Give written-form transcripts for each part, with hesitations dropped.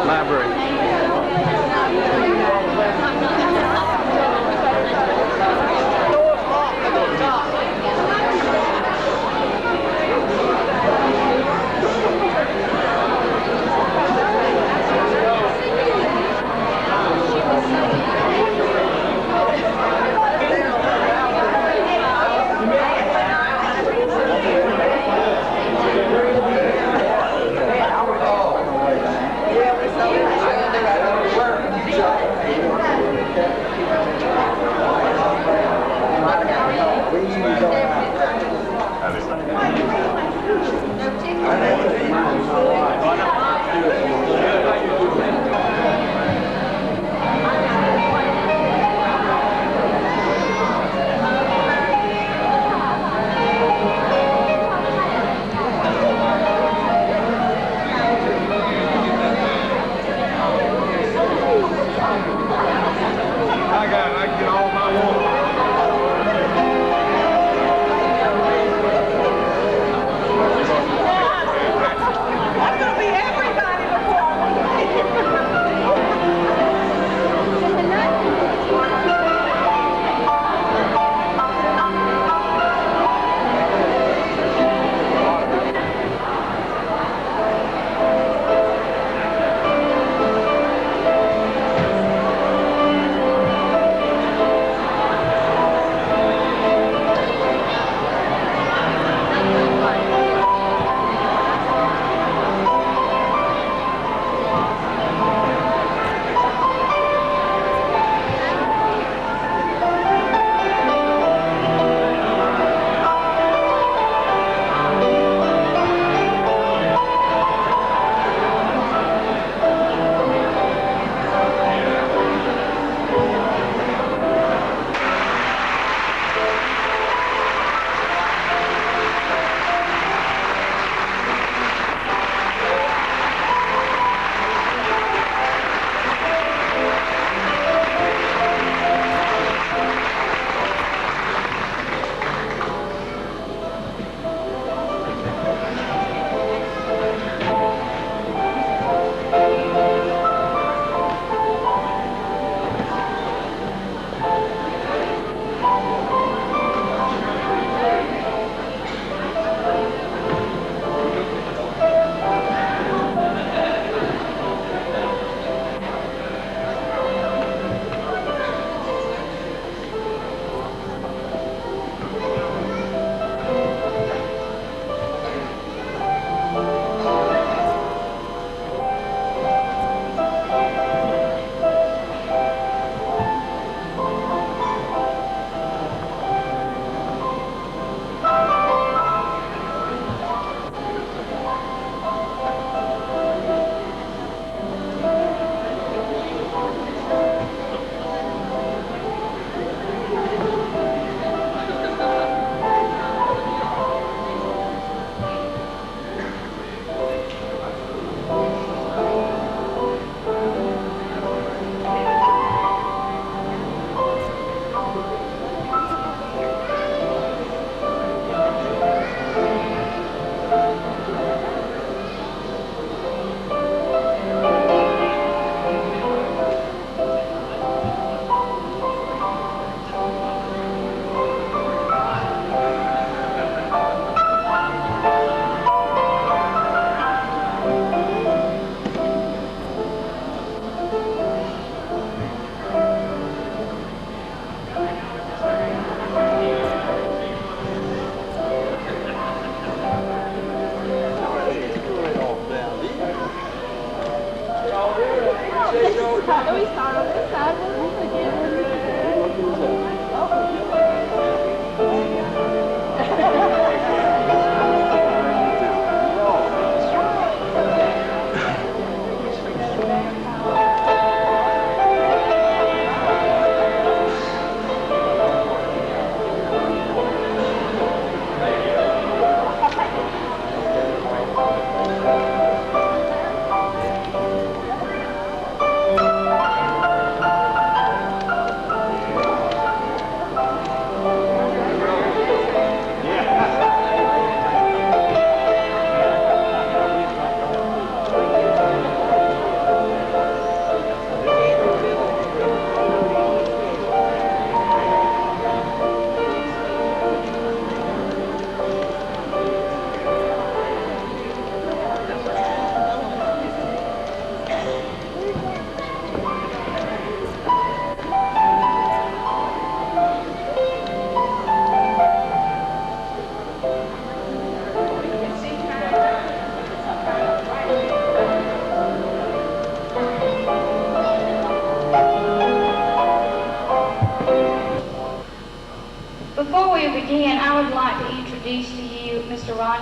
library.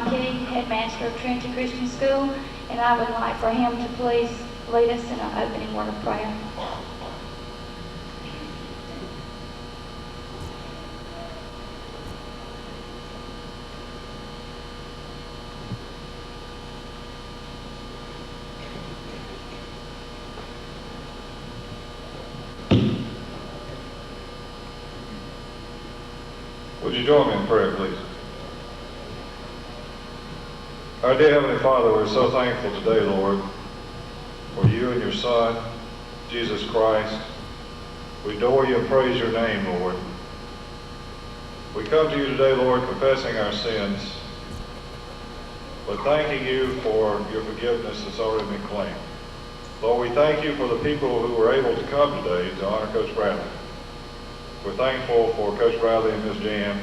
John Key, headmaster of Trinity Christian School, and I would like for him to please lead us in an opening word of prayer. Would you join me in prayer, please? Our dear Heavenly Father, we're so thankful today, Lord, for you and your Son, Jesus Christ. We adore you and praise your name, Lord. We come to you today, Lord, confessing our sins, but thanking you for your forgiveness that's already been claimed. Lord, we thank you for the people who were able to come today to honor Coach Bradley. We're thankful for Coach Bradley and Ms. Jan,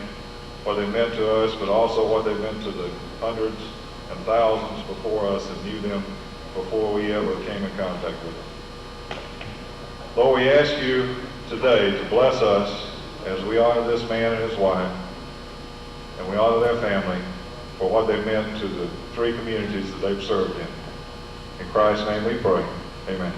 what they meant to us, but also what they meant to the hundreds and thousands before us that knew them before we ever came in contact with them. Lord, we ask you today to bless us as we honor this man and his wife, and we honor their family for what they meant to the three communities that they've served in. In Christ's name we pray. Amen.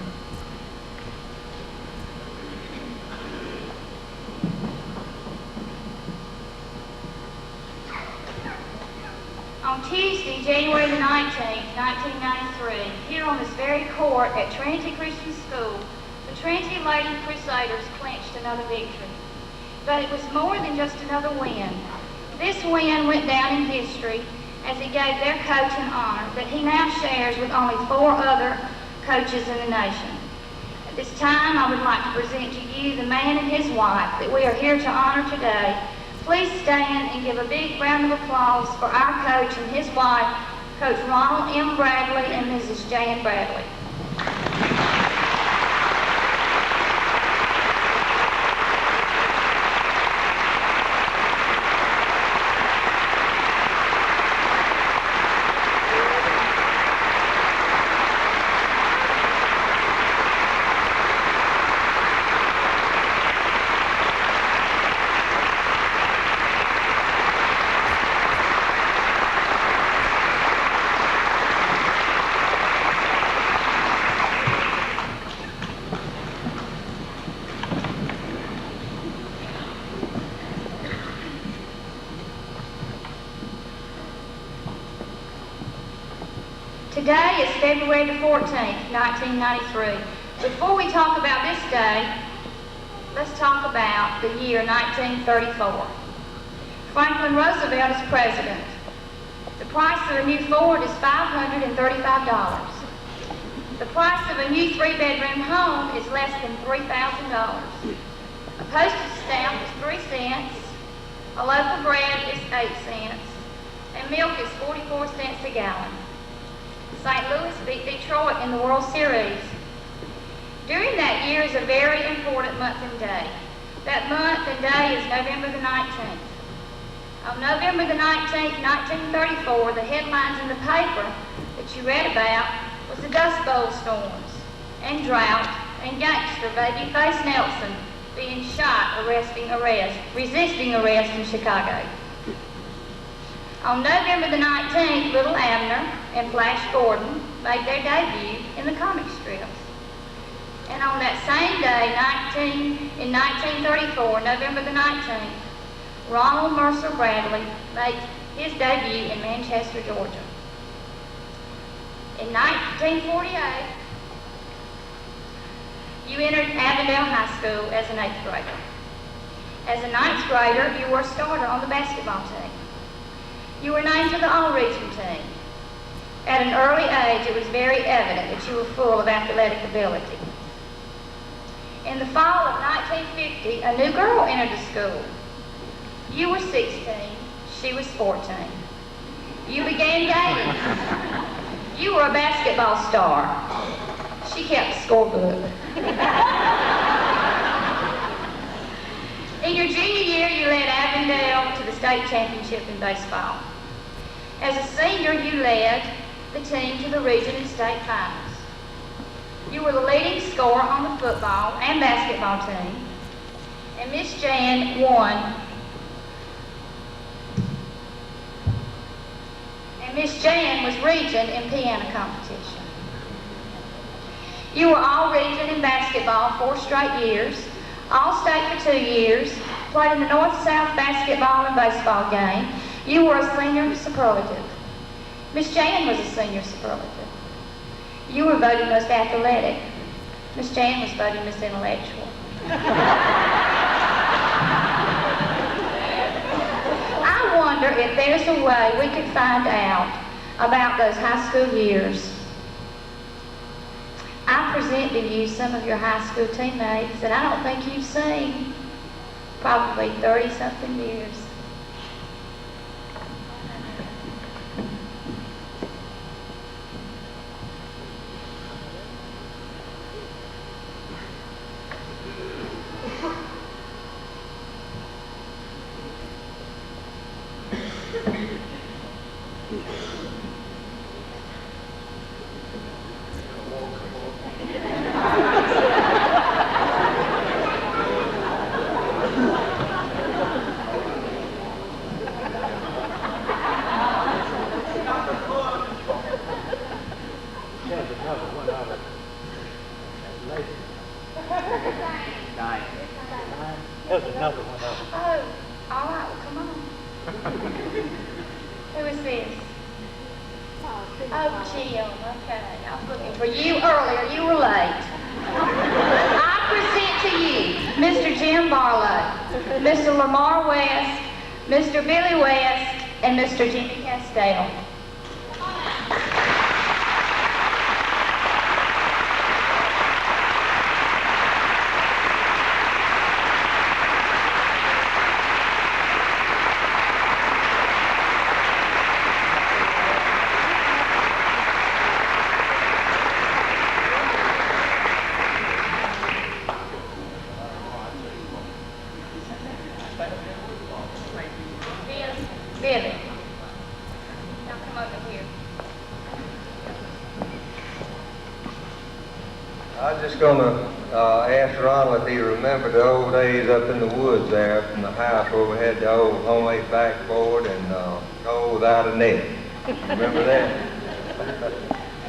On Tuesday, January the 19th, 1993, here on this very court at Trinity Christian School, the Trinity Lady Crusaders clinched another victory. But it was more than just another win. This win went down in history as he gave their coach an honor that he now shares with only 4 other coaches in the nation. At this time, I would like to present to you the man and his wife that we are here to honor today. Please stand and give a big round of applause for our coach and his wife, Coach Ronald M. Bradley and Mrs. Jan Bradley. Today is February the 14th, 1993. Before we talk about this day, let's talk about the year 1934. Franklin Roosevelt is president. The price of a new Ford is $535. The price of a new 3-bedroom home is less than $3,000. A postage stamp is 3 cents. A loaf of bread is 8 cents. And milk is 44 cents a gallon. St. Louis beat Detroit in the World Series. During that year is a very important month and day. That month and day is November the 19th. On November the 19th, 1934, the headlines in the paper that you read about was the Dust Bowl storms and drought and gangster Babyface Nelson being shot resisting arrest in Chicago. On November the 19th, Little Abner and Flash Gordon made their debut in the comic strips. And on that same day, in 1934, November the 19th, Ronald Mercer Bradley made his debut in Manchester, Georgia. In 1948, you entered Avondale High School as an 8th grader. As a 9th grader, you were a starter on the basketball team. You were named to the All-Region team. At an early age, it was very evident that you were full of athletic ability. In the fall of 1950, a new girl entered the school. You were 16, she was 14. You began dating. You were a basketball star. She kept the scorebook. In your junior year, you led Avondale to the state championship in baseball. As a senior, you led the team to the region and state finals. You were the leading scorer on the football and basketball team, and Miss Jan won. and Miss Jan was region in piano competition. You were all region in basketball 4 straight years, all-state for 2 years, played in the North-South basketball and baseball game. You were a senior superlative. Miss Jan was a senior superlative. You were voted most athletic. Miss Jan was voted Miss Intellectual. I wonder if there's a way we could find out about those high school years. I present to you some of your high school teammates that I don't think you've seen probably 30-something years. There's another one of them. Oh, all right, well, come on. Who is this? Oh, Jim, okay. I was looking for you earlier. You were late. I present to you Mr. Jim Barlow, Mr. Lamar West, Mr. Billy West, and Mr. Jimmy Castell. Billy, now come over here. I was just going to ask Ronald if he remembered the old days up in the woods there, up in the house where we had the old homemade backboard and goal without a net. Remember that?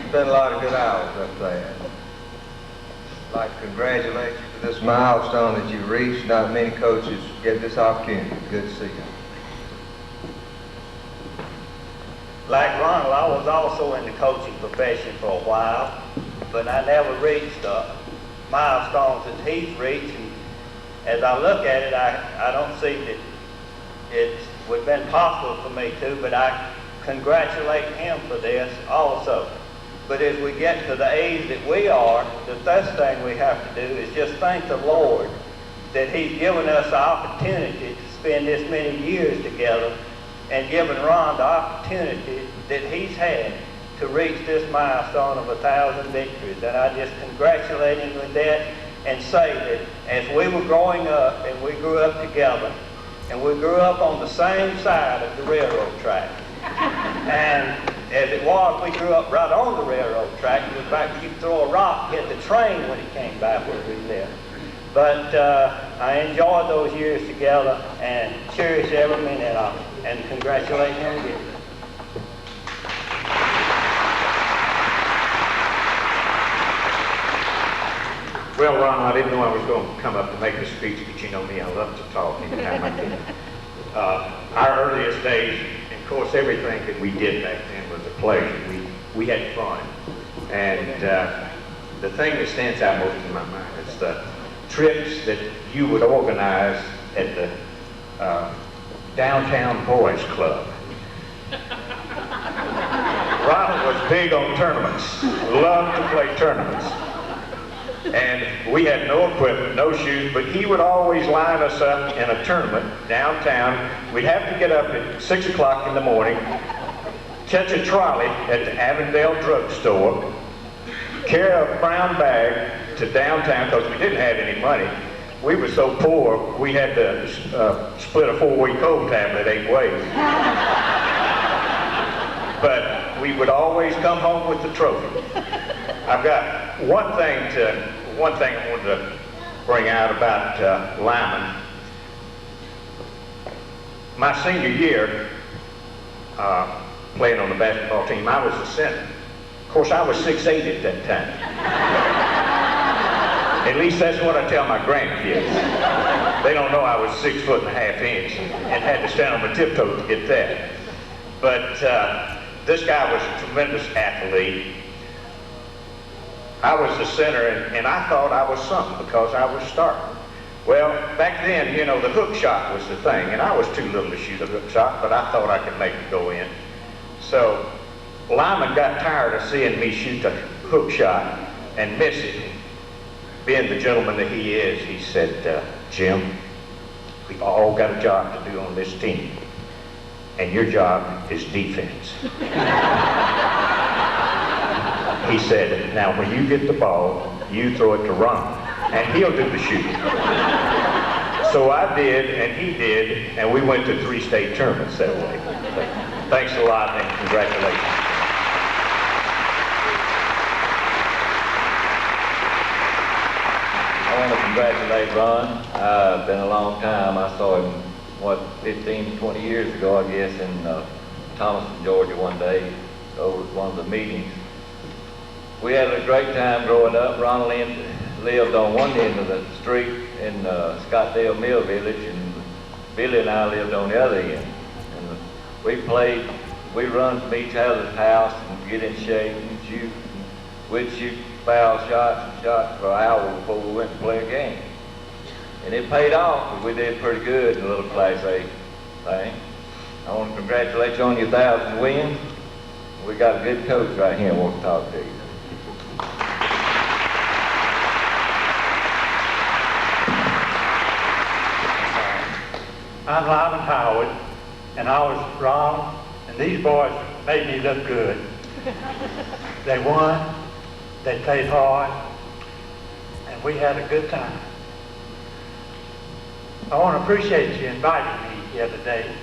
Spent a lot of good hours up there. I'd like to congratulate you for this milestone that you've reached. Not many coaches get this opportunity. Good to see you. Like Ronald, I was also in the coaching profession for a while, but I never reached the milestones that he's reached. And as I look at it, I don't see that it would have been possible for me to, but I congratulate him for this also. But as we get to the age that we are, the first thing we have to do is just thank the Lord that he's given us the opportunity to spend this many years together and given Ron the opportunity that he's had to reach this milestone of 1,000 victories. And I just congratulate him with that and say that as we were growing up and we grew up together, and we grew up on the same side of the railroad track. And as it was, we grew up right on the railroad track. In fact, you could throw a rock, hit the train when it came by where we lived. But I enjoyed those years together and cherish every minute of it. And congratulate him again. Well, Ron, I didn't know I was going to come up to make a speech, but you know me, I love to talk anytime I can. Our earliest days, and of course, everything that we did back then was a pleasure. We had fun. And the thing that stands out most in my mind is the trips that you would organize at the Downtown Boys Club. Ronald was big on tournaments, loved to play tournaments. And we had no equipment, no shoes, but he would always line us up in a tournament downtown. We'd have to get up at 6 o'clock in the morning, catch a trolley at the Avondale drugstore, carry a brown bag to downtown because we didn't have any money. We were so poor, we had to split a 4-week cold tablet 8 ways. But we would always come home with the trophy. I've got one thing I wanted to bring out about Lyman. My senior year, playing on the basketball team. I was the center. Of course, I was 6'8" at that time. At least that's what I tell my grandkids. They don't know I was 6'1.5" and had to stand on my tiptoes to get that. But this guy was a tremendous athlete. I was the center, and I thought I was something because I was starting. Well, back then, you know, the hook shot was the thing, and I was too little to shoot a hook shot, but I thought I could make it go in. So Lyman got tired of seeing me shoot the hook shot and miss it. Being the gentleman that he is, he said, Jim, we've all got a job to do on this team, and your job is defense. He said, now when you get the ball, you throw it to Ron, and he'll do the shooting. So I did, and he did, and we went to 3 state tournaments that way. So, thanks a lot, and congratulations. I want to congratulate Ron. It's been a long time. I saw him, 15, 20 years ago, I guess, in Thomaston, Georgia one day, over at one of the meetings. We had a great time growing up. Ron lived on one end of the street in Scottsdale Mill Village, and Billy and I lived on the other end. And we run from each other's house and get in shape and shoot. We'd shoot foul shots and shots for an hour before we went to play a game. And it paid off, because we did pretty good in a little Class A thing. I want to congratulate you on your 1,000 wins. We got a good coach right here who wants to talk to you. I'm Lyman Howard, and I was Ron, and these boys made me look good. They won, they played hard, and we had a good time. I want to appreciate you inviting me here today.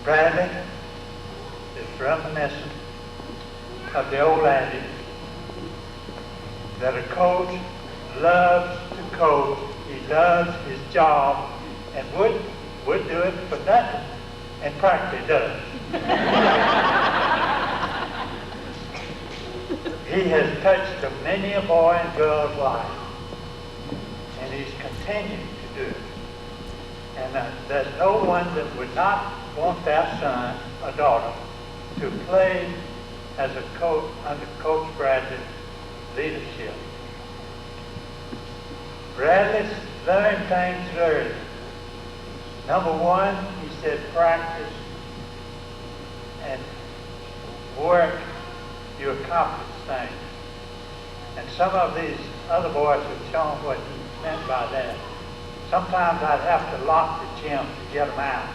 Bradley is reminiscent of the old adage that a coach loves to coach, he loves his job, and would do it for nothing, and practically does. He has touched many a boy and girl's life, and he's continuing to do it. And there's no one that would not want their son or daughter to play as a coach under Coach Bradley's leadership. Bradley learned things early. Number one, he said practice and work, you accomplish things. And some of these other boys have shown what he meant by that. Sometimes I'd have to lock the gym to get them out.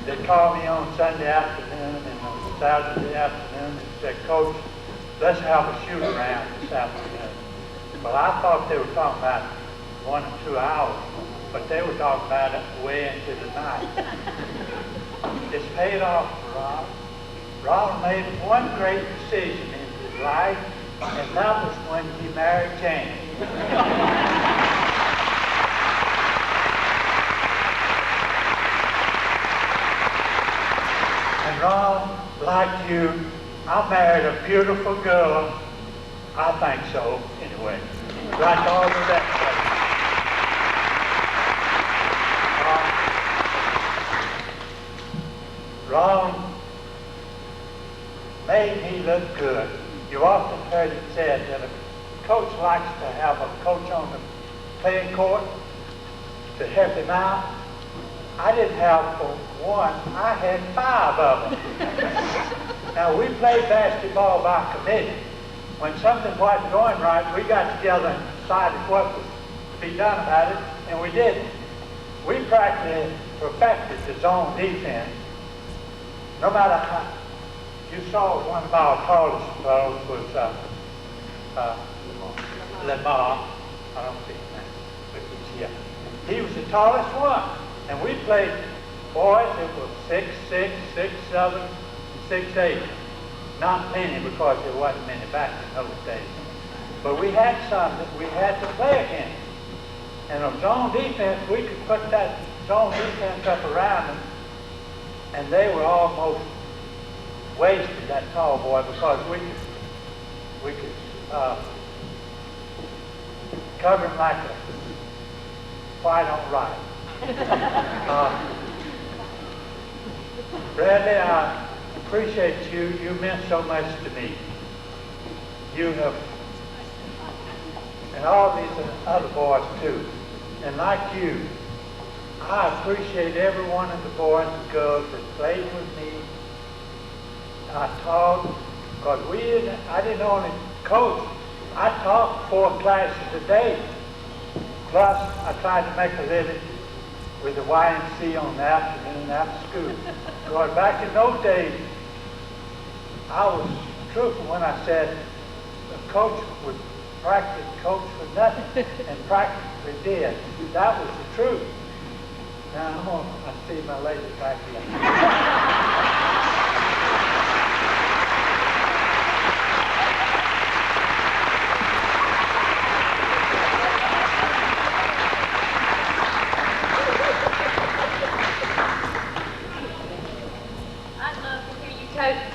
They'd call me on Sunday afternoon and on Saturday afternoon and say, Coach, let's have a shoot around this afternoon. Well, I thought they were talking about 1 or 2 hours, but they were talking about it way into the night. It's paid off for Ron. Ron made one great decision in his life, and that was when he married Jane. And Ron, like you, I married a beautiful girl. I think so, anyway. Like all of that stuff. Ron made me look good. You often heard it said that a coach likes to have a coach on the playing court to help him out. I didn't have for one, I had 5 of them. Now, we played basketball by committee. When something wasn't going right, we got together and decided what was to be done about it, and we did it. We practically perfected the zone defense. No matter how, you saw one of our tallest fellows was Lamar. I don't think that, but yeah. He was the tallest one. And we played boys that were 6'6", 6'7", 6'8". Not many, because there wasn't many back in those days. But we had some that we had to play against. And on zone defense, we could put that thrown defense up around them, and they were almost wasted, that tall boy, because we could cover him like a white on right. Bradley, I appreciate you. You meant so much to me. You have, and all these other boys too. And like you, I appreciate every one of the boys and girls that played with me. I taught, because I didn't only coach, I taught 4 classes a day. Plus, I tried to make a living with the YMC on the afternoon after school. Because back in those days, I was truthful when I said the coach would practice coach for nothing and practice for dead. That was the truth. Now I see my lady back here.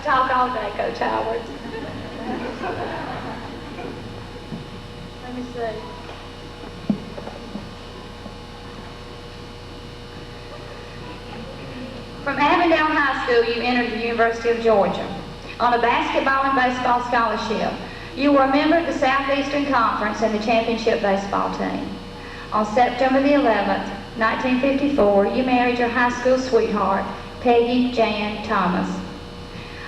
Talk all day, Coach Howard. Let me see. From Avondale High School, you entered the University of Georgia on a basketball and baseball scholarship. You were a member of the Southeastern Conference and the championship baseball team. On September the 11th, 1954, you married your high school sweetheart, Peggy Jan Thomas.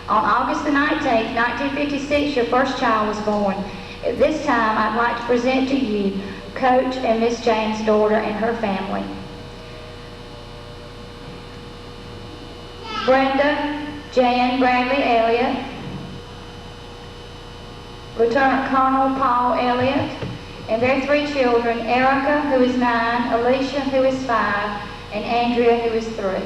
On August the 19th, 1956, your first child was born. At this time, I'd like to present to you Coach and Miss Jane's daughter and her family. Brenda Jan Bradley Elliott, Lieutenant Colonel Paul Elliott, and their 3 children, Erica, who is 9, Alicia, who is 5, and Andrea, who is 3.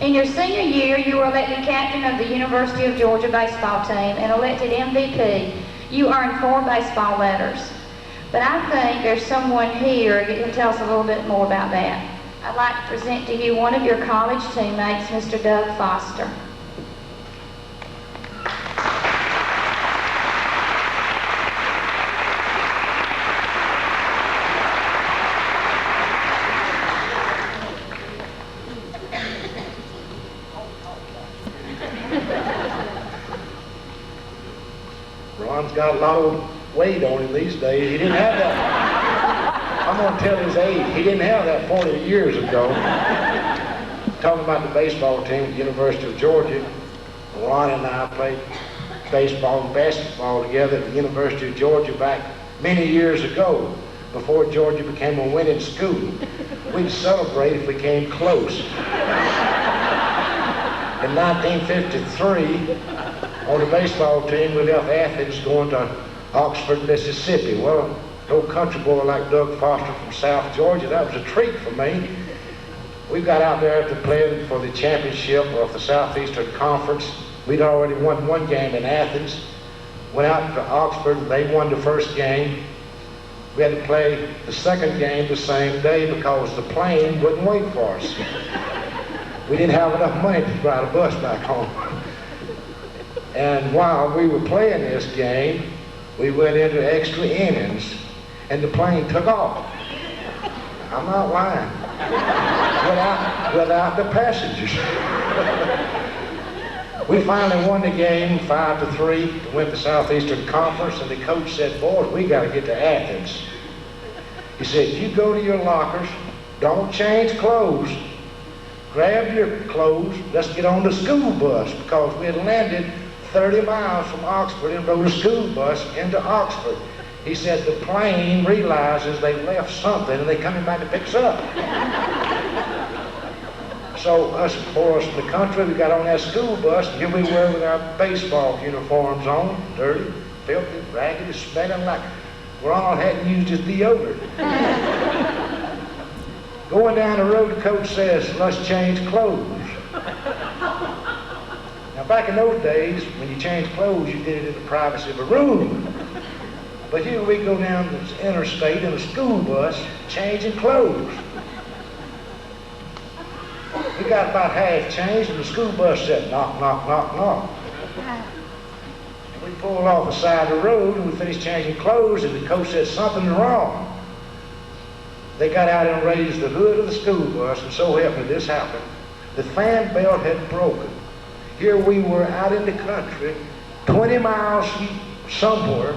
In your senior year, you were elected captain of the University of Georgia baseball team and elected MVP. You earned 4 baseball letters. But I think there's someone here that can tell us a little bit more about that. I'd like to present to you one of your college teammates, Mr. Doug Foster. Ron's got a lot of weight on him these days. He didn't have that. I'm going to tell his age. He didn't have that 40 years ago. Talking about the baseball team at the University of Georgia, Ron and I played baseball and basketball together at the University of Georgia back many years ago, before Georgia became a winning school. We'd celebrate if we came close. In 1953, on the baseball team, we left Athens going to Oxford, Mississippi. Well, no country boy like Doug Foster from South Georgia, that was a treat for me. We got out there to play for the championship of the Southeastern Conference. We'd already won 1 game in Athens. Went out to Oxford, and they won the first game. We had to play the second game the same day because the plane wouldn't wait for us. We didn't have enough money to ride a bus back home. And while we were playing this game, we went into extra innings, and the plane took off. I'm not lying. Without the passengers. We finally won the game 5-3 to win the Southeastern Conference, and the coach said, "Boys, we got to get to Athens." He said, "You go to your lockers, don't change clothes. Grab your clothes, let's get on the school bus," because we had landed 30 miles from Oxford and rode a school bus into Oxford. He said the plane realizes they left something and they're coming back to pick us up. So us boys from the country, we got on that school bus, and here we were with our baseball uniforms on, dirty, filthy, raggedy, smelling like Ron hadn't used his deodorant. Going down the road, the coach says, "Let's change clothes." Now back in those days, when you changed clothes, you did it in the privacy of a room. But here we go down the interstate in a school bus, changing clothes. We got about half changed, and the school bus said, knock, knock, knock, knock. We pulled off the side of the road, and we finished changing clothes, and the coach said, something's wrong. They got out and raised the hood of the school bus, and so helped me, this happened. The fan belt had broken. Here we were out in the country, 20 miles somewhere,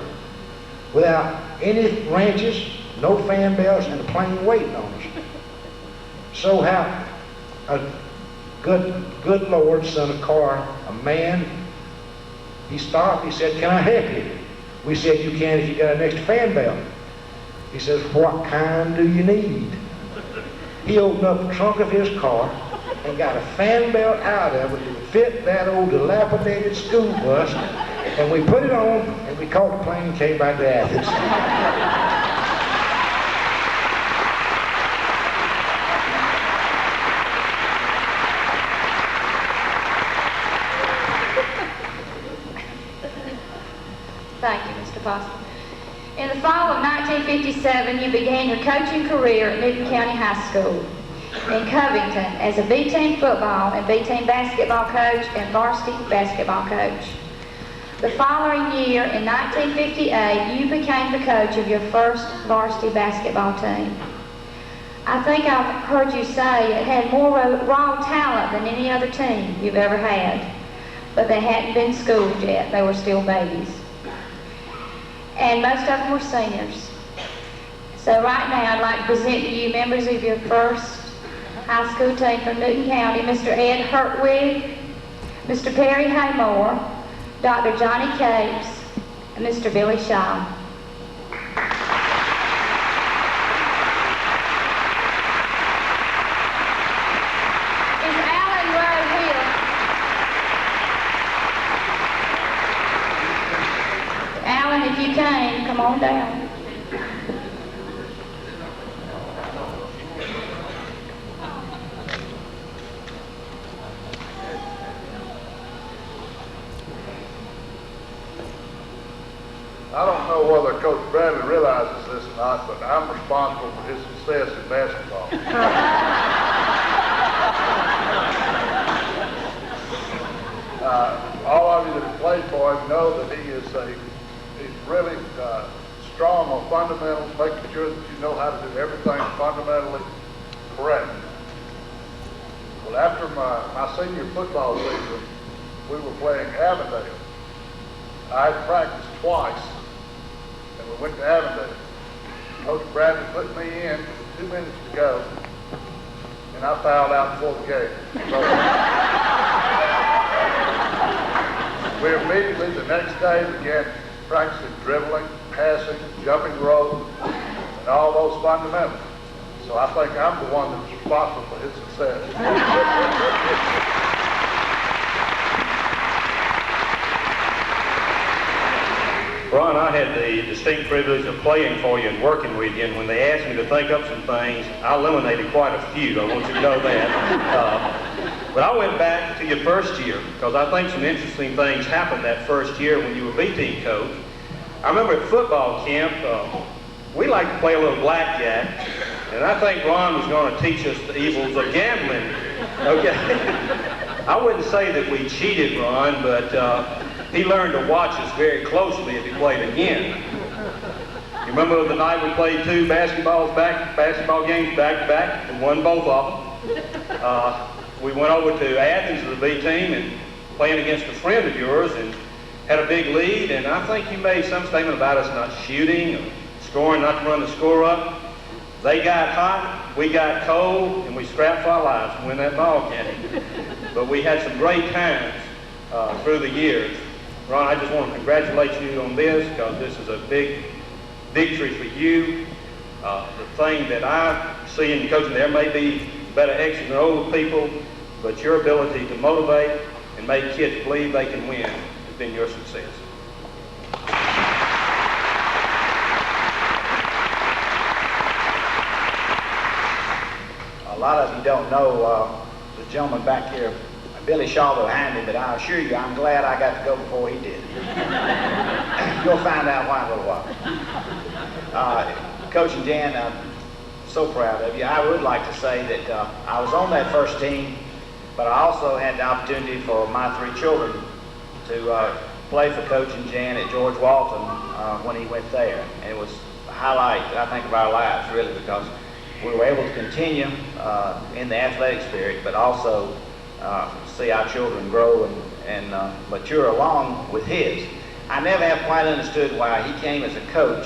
without any wrenches, no fan belts, and a plane waiting on us. So how a good Lord sent a car, a man, he stopped, he said, can I help you? We said, you can if you got an extra fan belt. He says, what kind do you need? He opened up the trunk of his car and got a fan belt out of it to fit that old dilapidated school bus, and we put it on, and we caught the plane and came back to Athens. Thank you, Mr. Foster. In the fall of 1957, you began your coaching career at Newton County High School in Covington as a B-team football and B-team basketball coach and varsity basketball coach. The following year, in 1958, you became the coach of your first varsity basketball team. I think I've heard you say it had more raw talent than any other team you've ever had, but they hadn't been schooled yet. They were still babies. And most of them were seniors. So right now I'd like to present to you members of your first high school team from Newton County, Mr. Ed Hertwig, Mr. Perry Haymore, Dr. Johnny Capes, and Mr. Billy Shaw. Is Alan Rowe here? Alan, if you can, come on down. I don't know whether Coach Bradley realizes this or not, but I'm responsible for his success in basketball. All of you that have played for him know that he's really strong on fundamentals, making sure that you know how to do everything fundamentally correct. Well, after my senior football season, we were playing Avondale. I had practiced twice, and we went to Avondale. Coach Bradley put me in with 2 minutes to go, and I fouled out before the game. So, we immediately, the next day, began practicing dribbling, passing, jumping rope, and all those fundamentals. So I think I'm the one that's responsible for his success. Ron, I had the distinct privilege of playing for you and working with you, and when they asked me to think up some things, I eliminated quite a few. I want you to know that. But I went back to your first year, because I think some interesting things happened that first year when you were B-team coach. I remember at football camp, we liked to play a little blackjack, and I think Ron was going to teach us the evils of gambling. Okay? I wouldn't say that we cheated, Ron, but he learned to watch us very closely if he played again. You remember the night we played 2 basketball games back to back and won both of them? We went over to Athens as a B team and playing against a friend of yours and had a big lead, and I think you made some statement about us not shooting or scoring, not to run the score up. They got hot, we got cold, and we scrapped for our lives to win that ball game. But we had some great times through the years. Ron, I just want to congratulate you on this, because this is a big victory for you. The thing that I see in coaching, there may be better extras than older people, but your ability to motivate and make kids believe they can win has been your success. A lot of you don't know, the gentleman back here, Billy Shaw behind me, but I assure you, I'm glad I got to go before he did. You'll find out why in a little while. Coach and Jan, I'm so proud of you. I would like to say that I was on that first team, but I also had the opportunity for my 3 children to play for Coach and Jan at George Walton when he went there. And it was a highlight, I think, of our lives, really, because we were able to continue in the athletic spirit, but also see our children grow and mature along with his. I never have quite understood why he came as a coach,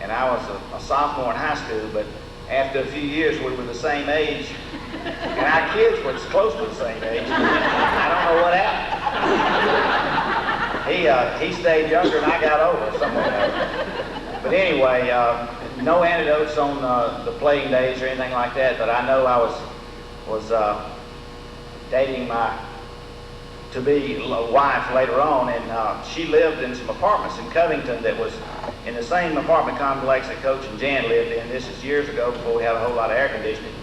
and I was a sophomore in high school, but after a few years we were the same age, and our kids were close to the same age. I don't know what happened. He stayed younger and I got older, something like that. But anyway, no anecdotes on the playing days or anything like that, but I know I was dating my to-be wife later on, and she lived in some apartments in Covington that was in the same apartment complex that Coach and Jan lived in. This is years ago before we had a whole lot of air conditioning.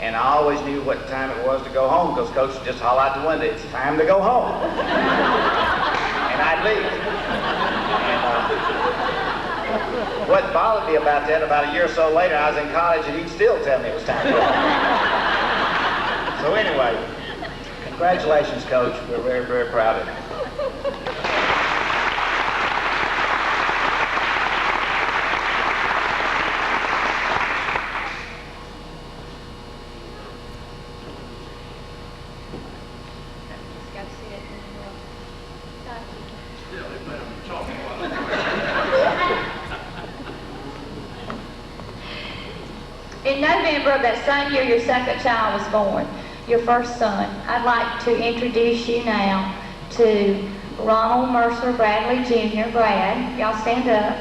And I always knew what time it was to go home because Coach would just holler out the window, "It's time to go home." And I'd leave. And what bothered me about that, about a year or so later, I was in college and he'd still tell me it was time to go home. So anyway, congratulations, Coach. We're very, very proud of you. In November of that same year, your second child was born, your first son. I'd like to introduce you now to Ronald Mercer Bradley Jr., Brad, y'all stand up,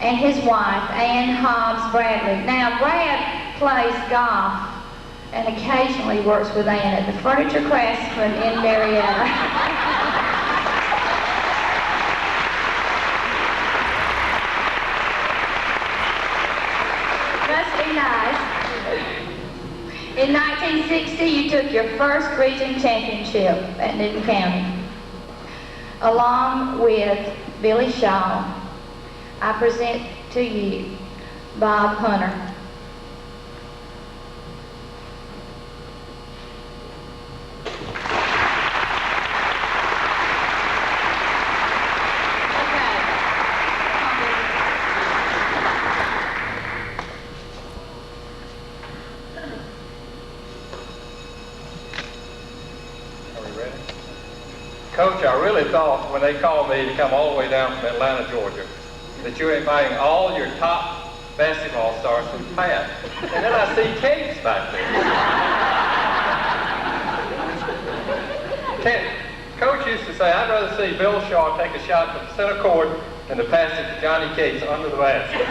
and his wife, Ann Hobbs Bradley. Now, Brad plays golf and occasionally works with Ann at the Furniture Craftsman in Marietta. Must be nice. In 1960, you took your first region championship at Newton County. Along with Billy Shaw, I present to you Bob Hunter. Coach, I really thought when they called me to come all the way down from Atlanta, Georgia, that you were inviting all your top basketball stars from Pat. And then I see Kate's back there. Coach used to say, I'd rather see Bill Shaw take a shot from center court than to pass it to Johnny Cates under the basket.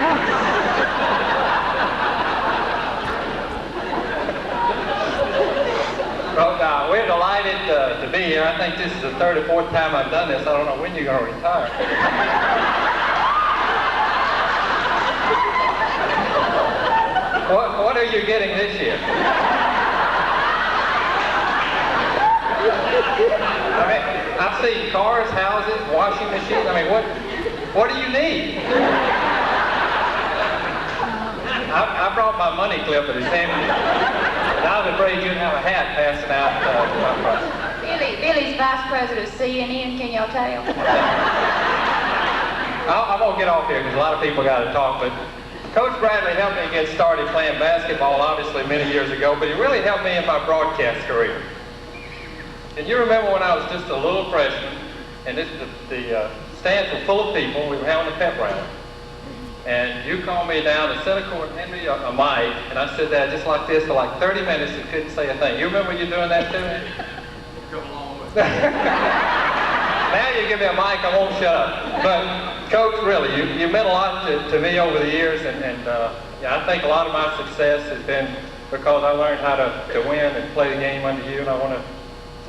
Well, we're delighted to be here. I think this is the 3rd or 4th time I've done this. I don't know when you're going to retire. What are you getting this year? I mean, I've seen cars, houses, washing machines. I mean, what do you need? I brought my money clip, but it's empty. And I was afraid you'd have a hat passing out. Billy's vice president of CNN, can y'all tell? I'm going to get off here because a lot of people got to talk, but Coach Bradley helped me get started playing basketball, obviously, many years ago, but he really helped me in my broadcast career. And you remember when I was just a little freshman, and the stands were full of people, we were having a pep rally. And you called me down to center court and hand me a mic, and I stood there just like this for like 30 minutes and couldn't say a thing. You remember you doing that to me? Come along with it. Now you give me a mic, I won't shut up. But Coach, really, you meant a lot to me over the years, and yeah, I think a lot of my success has been because I learned how to win and play the game under you, and I want to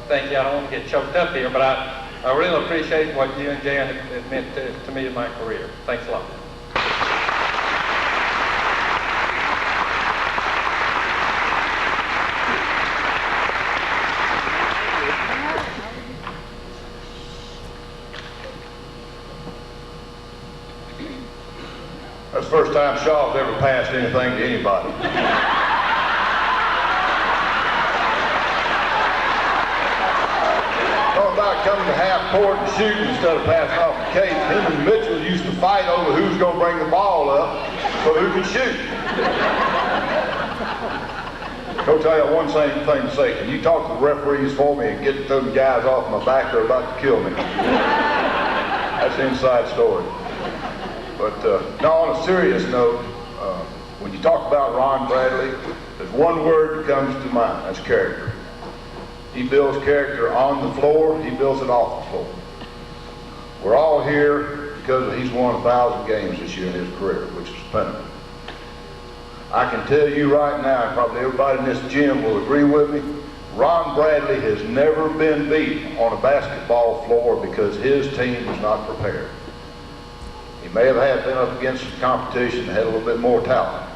thank you. I don't want to get choked up here, but I really appreciate what you and Jan have meant to me in my career. Thanks a lot. time Shaw's ever passed anything to anybody. Talk about coming to half court and shooting instead of passing off the case. Him and Mitchell used to fight over who's going to bring the ball up so who could shoot. Coach, I got one thing to say. Can you talk to the referees for me and get those guys off my back? They're about to kill me. That's the inside story. But now, on a serious note, when you talk about Ron Bradley, there's one word that comes to mind. That's character. He builds character on the floor. He builds it off the floor. We're all here because he's won 1,000 games this year in his career, which is plenty. I can tell you right now, and probably everybody in this gym will agree with me, Ron Bradley has never been beat on a basketball floor because his team was not prepared. He may have been up against some competition that had a little bit more talent,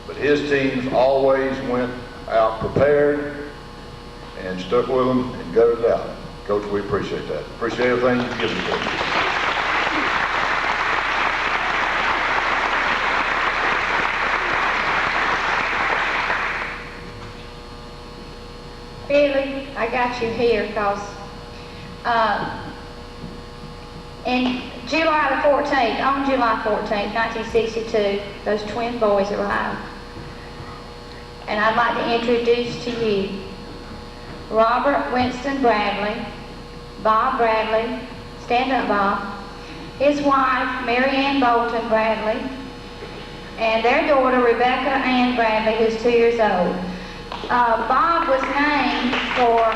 but his teams always went out prepared and stuck with them and gutted it out. Coach, we appreciate that. Appreciate everything you've given to us. Billy, I got you here because in July the 14th, on July 14th, 1962, those twin boys arrived. And I'd like to introduce to you Robert Winston Bradley, Bob Bradley, stand up Bob, his wife Mary Ann Bolton Bradley, and their daughter Rebecca Ann Bradley, who's 2 years old. Bob was named for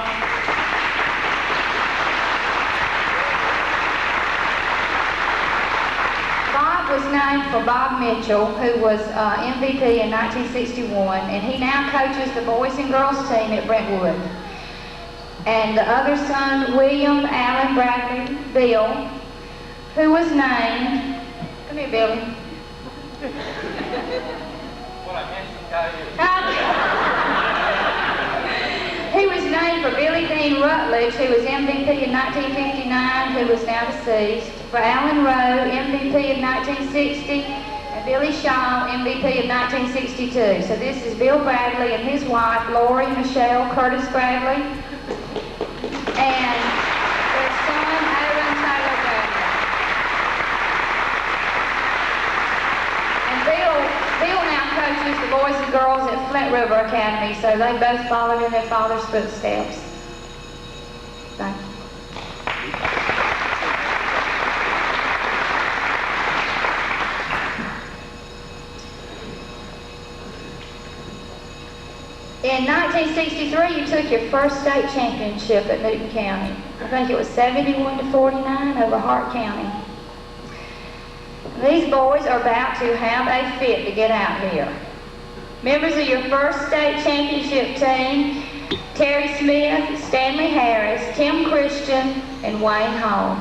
Bob Mitchell, who was MVP in 1961, and he now coaches the boys and girls team at Brentwood. And the other son, William Allen Bradley Bill, who was named, come here, Billy. What I mentioned, guys. He was named for Billy Dean Rutledge, who was MVP in 1959, who was now deceased, for Alan Rowe, MVP in 1960, and Billy Shaw, MVP in 1962. So this is Bill Bradley and his wife, Lori Michelle Curtis Bradley, and their son, Aaron Taylor Bradley. And Bill now coaches the boys and girls at Flint River Academy, so they both followed in their father's footsteps. Thank you. In 1963, you took your first state championship at Newton County. I think it was 71-49 over Hart County. These boys are about to have a fit to get out here. Members of your first state championship team, Terry Smith, Stanley Harris, Tim Christian, and Wayne Hall.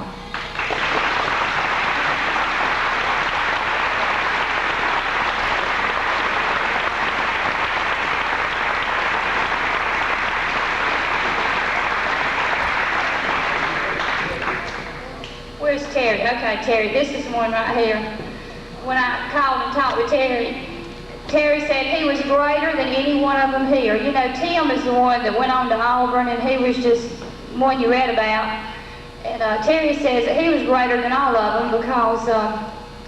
Where's Terry? Okay, Terry, this is one right here. When I called and talked with Terry, Terry said he was greater than any one of them here. You know, Tim is the one that went on to Auburn, and he was just one you read about. And Terry says that he was greater than all of them because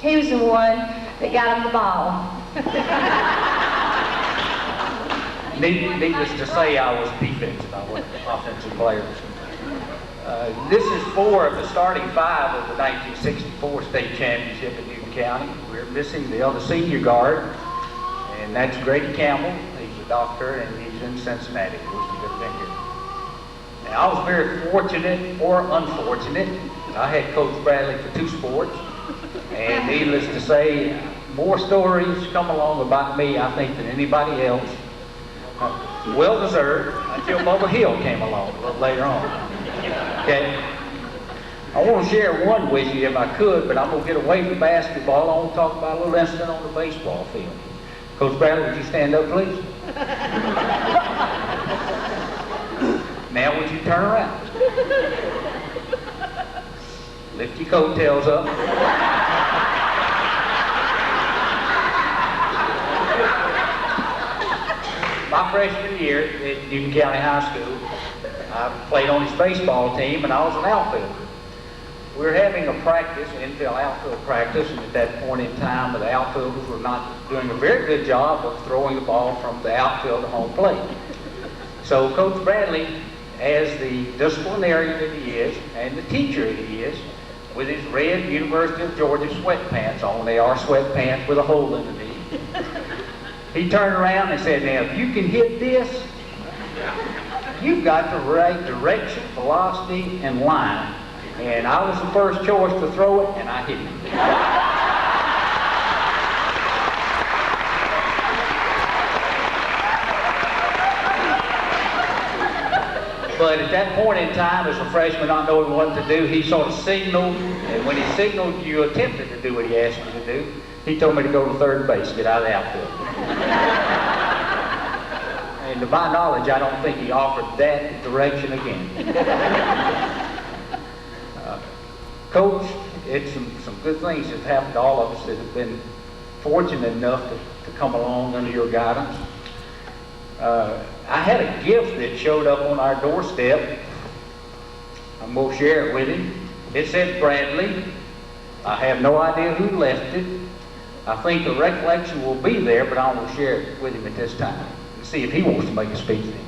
he was the one that got him the ball. Needless to say, I was defensive. I wasn't offensive players. This is 4 of the starting 5 of the 1964 state championship at Newton County. We're missing the other senior guard, and that's Grady Campbell. He's a doctor, and he's in Cincinnati. Wish he could have been here. Now, I was very fortunate or unfortunate. I had Coach Bradley for 2 sports, and needless to say, more stories come along about me, I think, than anybody else. Well deserved until Bubba Hill came along a little later on. Okay. I want to share one with you if I could, but I'm going to get away from basketball. I want to talk about a little incident on the baseball field. Coach Bradley, would you stand up, please? Now, would you turn around? Lift your coattails up. my freshman year at Newton County High School, I played on his baseball team, and I was an outfielder. We were having a practice, an infield outfield practice, and at that point in time, the outfielders were not doing a very good job of throwing the ball from the outfield to home plate. So Coach Bradley, as the disciplinarian that he is, and the teacher that he is, with his red University of Georgia sweatpants on, they are sweatpants with a hole in the knee, he turned around and said, now if you can hit this, you've got the right direction, velocity, and line. And I was the first choice to throw it, and I hit it. But at that point in time, as a freshman not knowing what to do, he sort of signaled, and when he signaled, you attempted to do what he asked you to do. He told me to go to third base, get out of the outfield. And to my knowledge, I don't think he offered that direction again. Coach, it's some good things that have happened to all of us that have been fortunate enough to come along under your guidance. I had a gift that showed up on our doorstep. I'm going to share it with him. It said Bradley. I have no idea who left it. I think the recollection will be there, but I will share it with him at this time and see if he wants to make a speech then.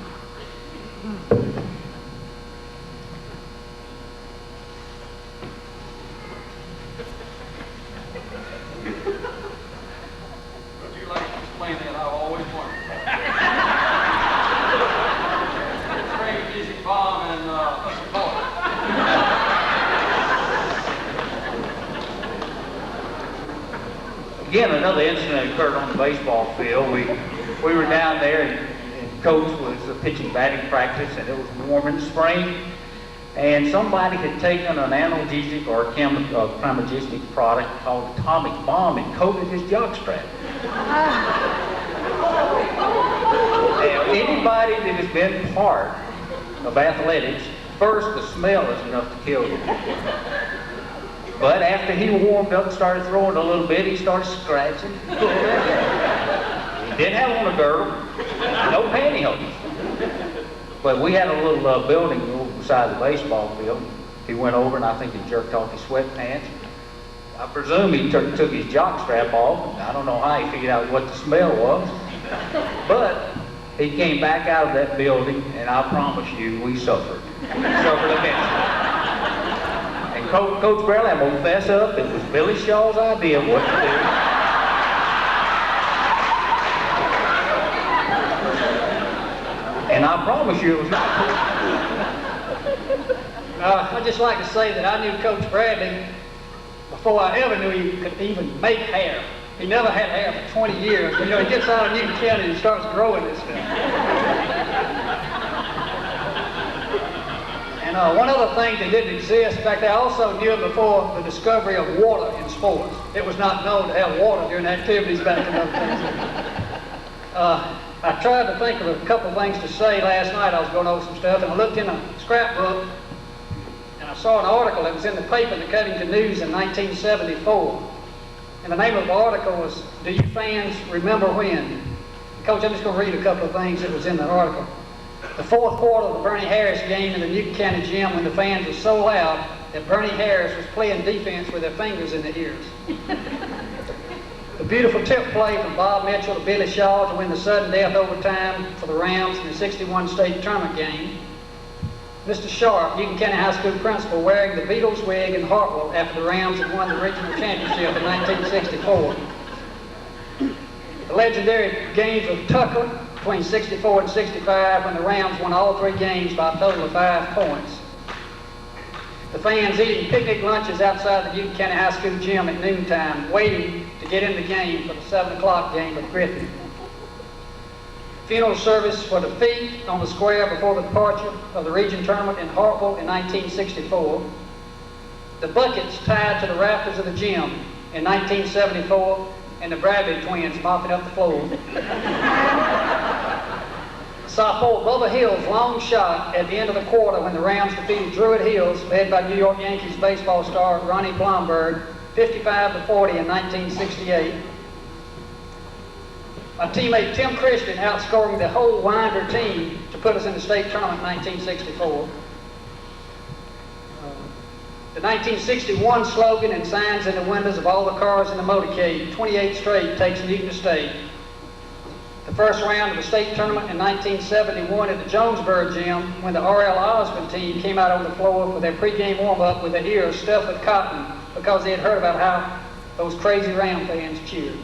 Again, another incident occurred on the baseball field. We were down there, and Coach was pitching batting practice, and it was warm in the spring. And somebody had taken an analgesic or chemigistic product called atomic bomb and coated his jockstrap. Now, anybody that has been part of athletics, first the smell is enough to kill you. But after he warmed up and started throwing a little bit, he started scratching. He didn't have on a girdle, no pantyhose. But we had a little building over beside the baseball field. He went over and I think he jerked off his sweatpants. I presume he took his jockstrap off. I don't know how he figured out what the smell was. But he came back out of that building, and I promise you, we suffered. We suffered immensely. And Coach Bradley, I'm going to fess up, it was Billy Shaw's idea of what to do. And I promise you it was not cool. I'd just like to say that I knew Coach Bradley before I ever knew he could even make hair. He never had hair for 20 years. But, he gets out of Newton County and starts growing this stuff. And one other thing that didn't exist back there, I also knew before the discovery of water in sports. It was not known to have water during activities back in those days. I tried to think of a couple of things to say last night. I was going over some stuff, and I looked in a scrapbook, and I saw an article that was in the paper, the Covington News, in 1974. And the name of the article was, "Do you fans remember when?" Coach, I'm just going to read a couple of things that was in the article. The fourth quarter of the Bernie Harris game in the Newton County gym, when the fans were so loud that Bernie Harris was playing defense with their fingers in their ears. The beautiful tip play from Bob Mitchell to Billy Shaw to win the sudden death overtime for the Rams in the '61 state tournament game. Mr. Sharp, Newton County High School principal, wearing the Beatles wig in Hartwell after the Rams had won the regional championship in 1964. The legendary games of Tucker between 64 and 65 when the Rams won all three games by a total of 5 points. The fans eating picnic lunches outside the Newton County High School gym at noontime, waiting to get in the game for the 7 o'clock game with Griffin. Funeral service for the feet on the square before the departure of the region tournament in Hartwell in 1964. The buckets tied to the rafters of the gym in 1974, and the Bradley twins mopping up the floor. Sophomore Bubba Hill's long shot at the end of the quarter when the Rams defeated Druid Hills, led by New York Yankees baseball star Ronnie Blomberg, 55-40 in 1968. my teammate Tim Christian outscoring the whole Winder team to put us in the state tournament in 1964. The 1961 slogan and signs in the windows of all the cars in the motorcade, 28 straight takes Newton to state. The first round of the state tournament in 1971 at the Jonesboro Gym, when the R.L. Osmond team came out on the floor for their pregame warm-up with their ears stuffed with cotton because they had heard about how those crazy Ram fans cheered.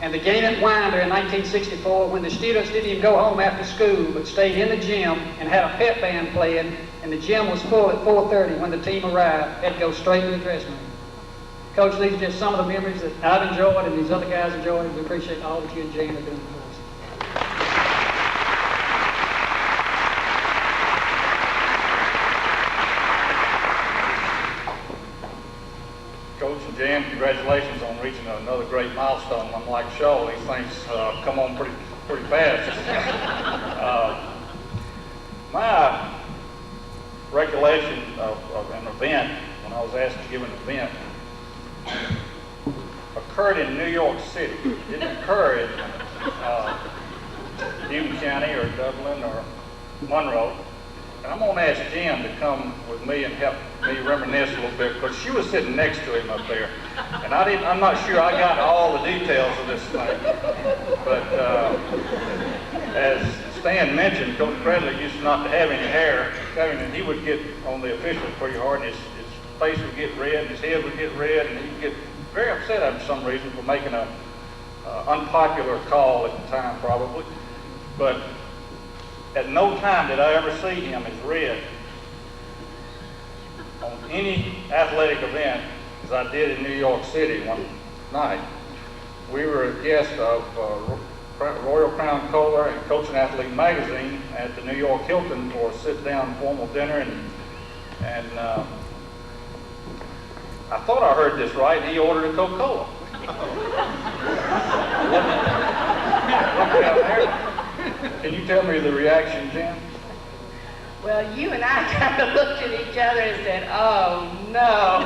And the game at Winder in 1964, when the students didn't even go home after school but stayed in the gym and had a pep band playing, and the gym was full at 4:30 when the team arrived, had to go straight to the dressing room. Coach, these are just some of the memories that I've enjoyed and these other guys enjoyed. We appreciate all that you and Jane are doing for us. Coach and Jan, congratulations on reaching another great milestone. Unlike Shaw, these things come on pretty fast. My recollection of an event, when I was asked to give an event, occurred in New York City. It didn't occur in Newton County or Dublin or Monroe. And I'm going to ask Jen to come with me and help me reminisce a little bit, because she was sitting next to him up there. And I'm not sure I got all the details of this thing. But as Stan mentioned, Coach Bradley used not to have any hair, and he would get on the officials pretty hard, and his face would get red, and his head would get red, and he'd get very upset for some reason for making a unpopular call at the time, probably. But at no time did I ever see him as red on any athletic event as I did in New York City one night. We were a guest of Royal Crown Cola and Coach and Athlete magazine at the New York Hilton for a sit-down formal dinner, and I thought I heard this right. He ordered a Coca-Cola. Look down there. Can you tell me the reaction, Jen? Well, you and I kind of looked at each other and said, oh, no.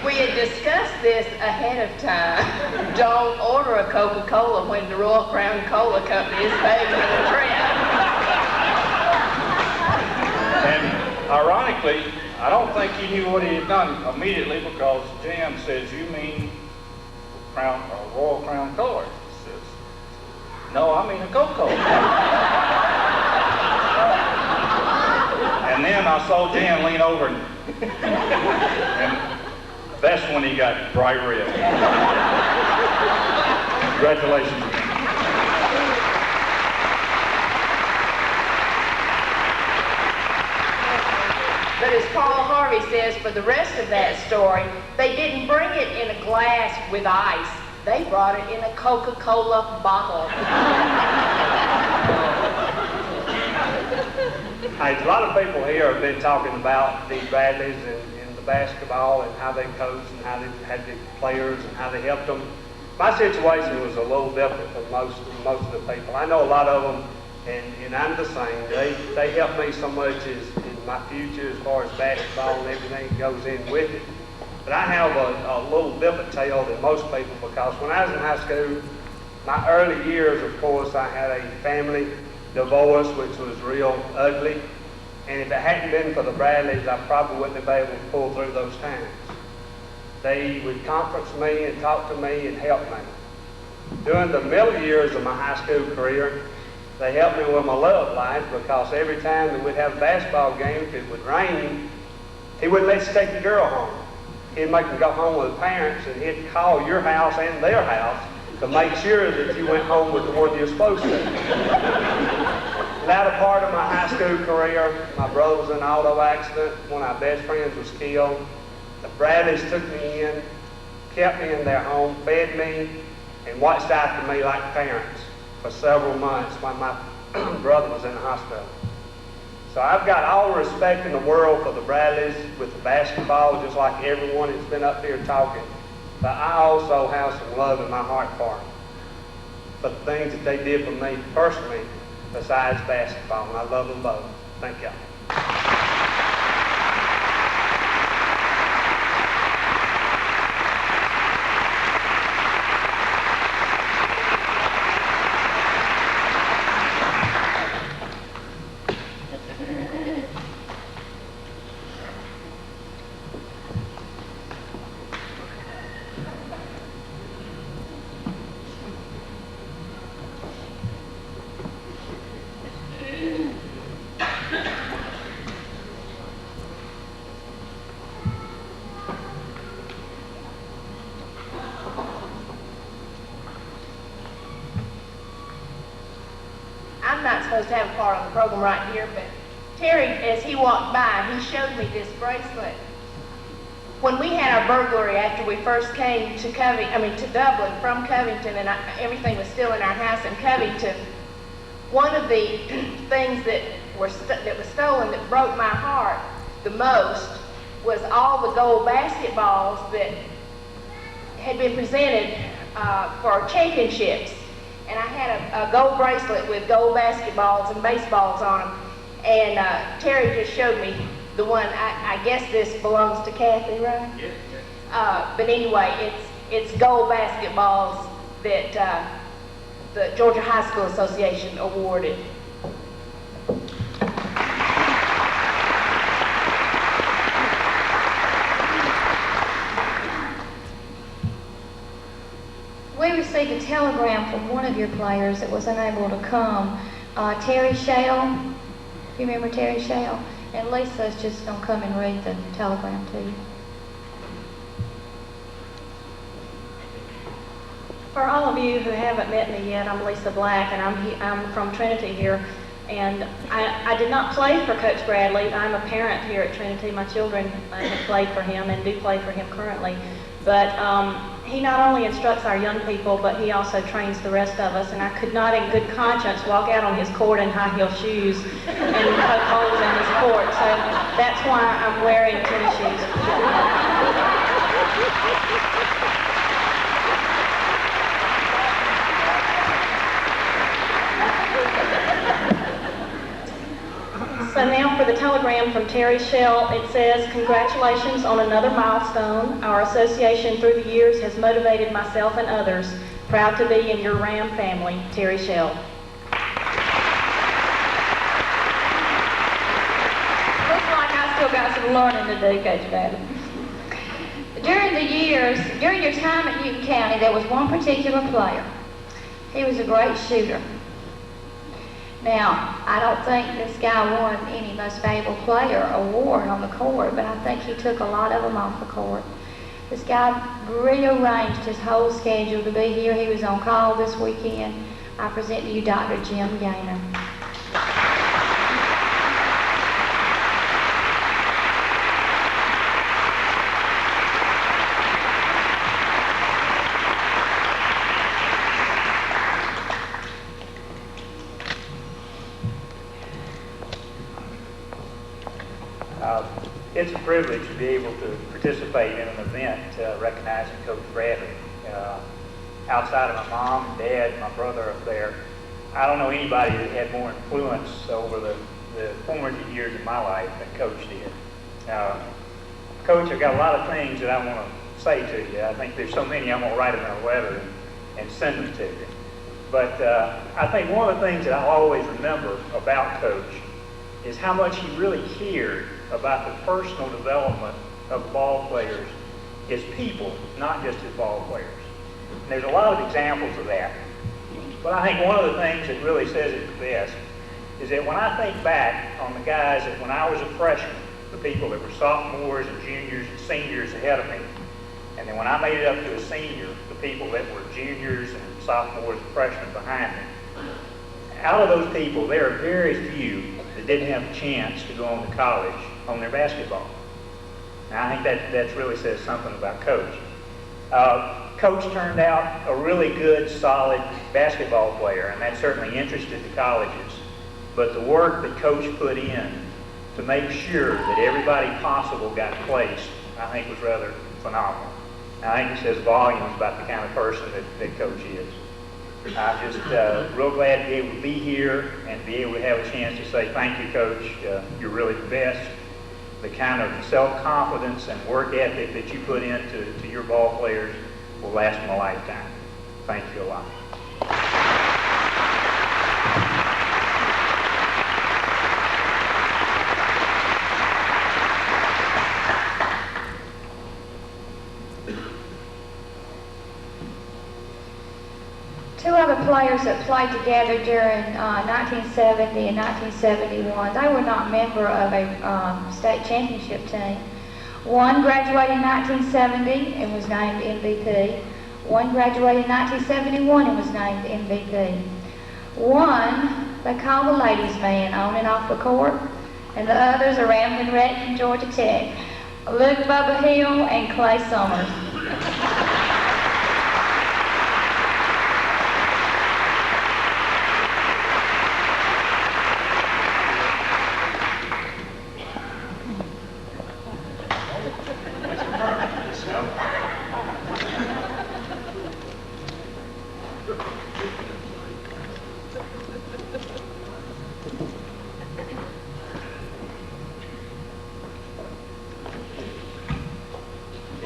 we had discussed this ahead of time. Don't order a Coca-Cola when the Royal Crown Cola Company is paying for the trip. And ironically, I don't think he knew what he had done immediately, because Jan says, you mean Royal Crown Cola? He says, no, I mean a Coca-Cola. And then I saw Jan lean over, and that's when he got bright red. Congratulations. But as Paul Harvey says, for the rest of that story, they didn't bring it in a glass with ice. They brought it in a Coca-Cola bottle. Hey, a lot of people here have been talking about the Bradleys and the basketball and how they coached and how they had the players and how they helped them. My situation was a little different than most of the people. I know a lot of them, and I'm the same. They helped me so much in my future as far as basketball and everything that goes in with it. But I have a little different tale than most people, because when I was in high school, my early years, of course, I had a family divorce, which was real ugly. And if it hadn't been for the Bradleys, I probably wouldn't have been able to pull through those times. They would conference me and talk to me and help me. During the middle years of my high school career, they helped me with my love life, because every time that we'd have a basketball game, if it would rain, he wouldn't let you take the girl home. He'd make them go home with the parents, and he'd call your house and their house to make sure that you went home with the one you're supposed to. Latter part of my high school career, my brother was in an auto accident. One of our best friends was killed. The Bradleys took me in, kept me in their home, fed me, and watched after me like parents for several months when my brother was in the hospital. So I've got all the respect in the world for the Bradleys with the basketball, just like everyone that's been up here talking. But I also have some love in my heart for them, for the things that they did for me personally besides basketball, and I love them both. Thank y'all. supposed to have a part of the program right here, but Terry, as he walked by, he showed me this bracelet. When we had our burglary after we first came to Dublin from Covington, and everything was still in our house in Covington, one of the things that was stolen that broke my heart the most was all the gold basketballs that had been presented for championships. And I had a gold bracelet with gold basketballs and baseballs on them. And Terry just showed me the one. I guess this belongs to Kathy, right? Yeah. But anyway, it's gold basketballs that the Georgia High School Association awarded. We received a telegram from one of your players that was unable to come. Terry Shale, you remember Terry Shale? And Lisa's just going to come and read the telegram to you. For all of you who haven't met me yet, I'm Lisa Black, and I'm from Trinity here. And I did not play for Coach Bradley. I'm a parent here at Trinity. My children have played for him and do play for him currently. But he not only instructs our young people, but he also trains the rest of us. And I could not in good conscience walk out on his court in high heel shoes and poke holes in his court. So that's why I'm wearing tennis shoes. So now for the telegram from Terry Shell, it says, "Congratulations on another milestone. Our association through the years has motivated myself and others. Proud to be in your Ram family, Terry Shell." Looks like I still got some learning to do, Coach Bradley. During your time at Newton County, there was one particular player. He was a great shooter. Now, I don't think this guy won any Most Valuable Player award on the court, but I think he took a lot of them off the court. This guy rearranged his whole schedule to be here. He was on call this weekend. I present to you Dr. Jim Gaynor. It's a privilege to be able to participate in an event recognizing Coach Bradley. Outside of my mom and dad and my brother up there, I don't know anybody that had more influence over the formative years of my life than Coach did. Coach, I've got a lot of things that I want to say to you. I think there's so many I'm going to write them in a letter and send them to you. But I think one of the things that I'll always remember about Coach is how much he really cared about the personal development of ball players, his people, not just his ball players. And there's a lot of examples of that. But I think one of the things that really says it the best is that when I think back on the guys that when I was a freshman, the people that were sophomores and juniors and seniors ahead of me, and then when I made it up to a senior, the people that were juniors and sophomores and freshmen behind me, out of those people, there are very few that didn't have a chance to go on to college on their basketball. Now, I think that really says something about Coach. Coach turned out a really good, solid basketball player, and that certainly interested the colleges. But the work that Coach put in to make sure that everybody possible got placed, I think was rather phenomenal. And I think it says volumes about the kind of person that Coach is. I'm just real glad to be able to be here and to be able to have a chance to say thank you, Coach. You're really the best. The kind of self-confidence and work ethic that you put into your ball players will last them a lifetime. Thank you a lot. Two other players that played together during 1970 and 1971, they were not member of a state championship team. One graduated in 1970 and was named MVP. One graduated in 1971 and was named MVP. One, they call the ladies' man on and off the court, and the other's a rambling wreck from Georgia Tech, Luke Bubba Hill and Clay Summers.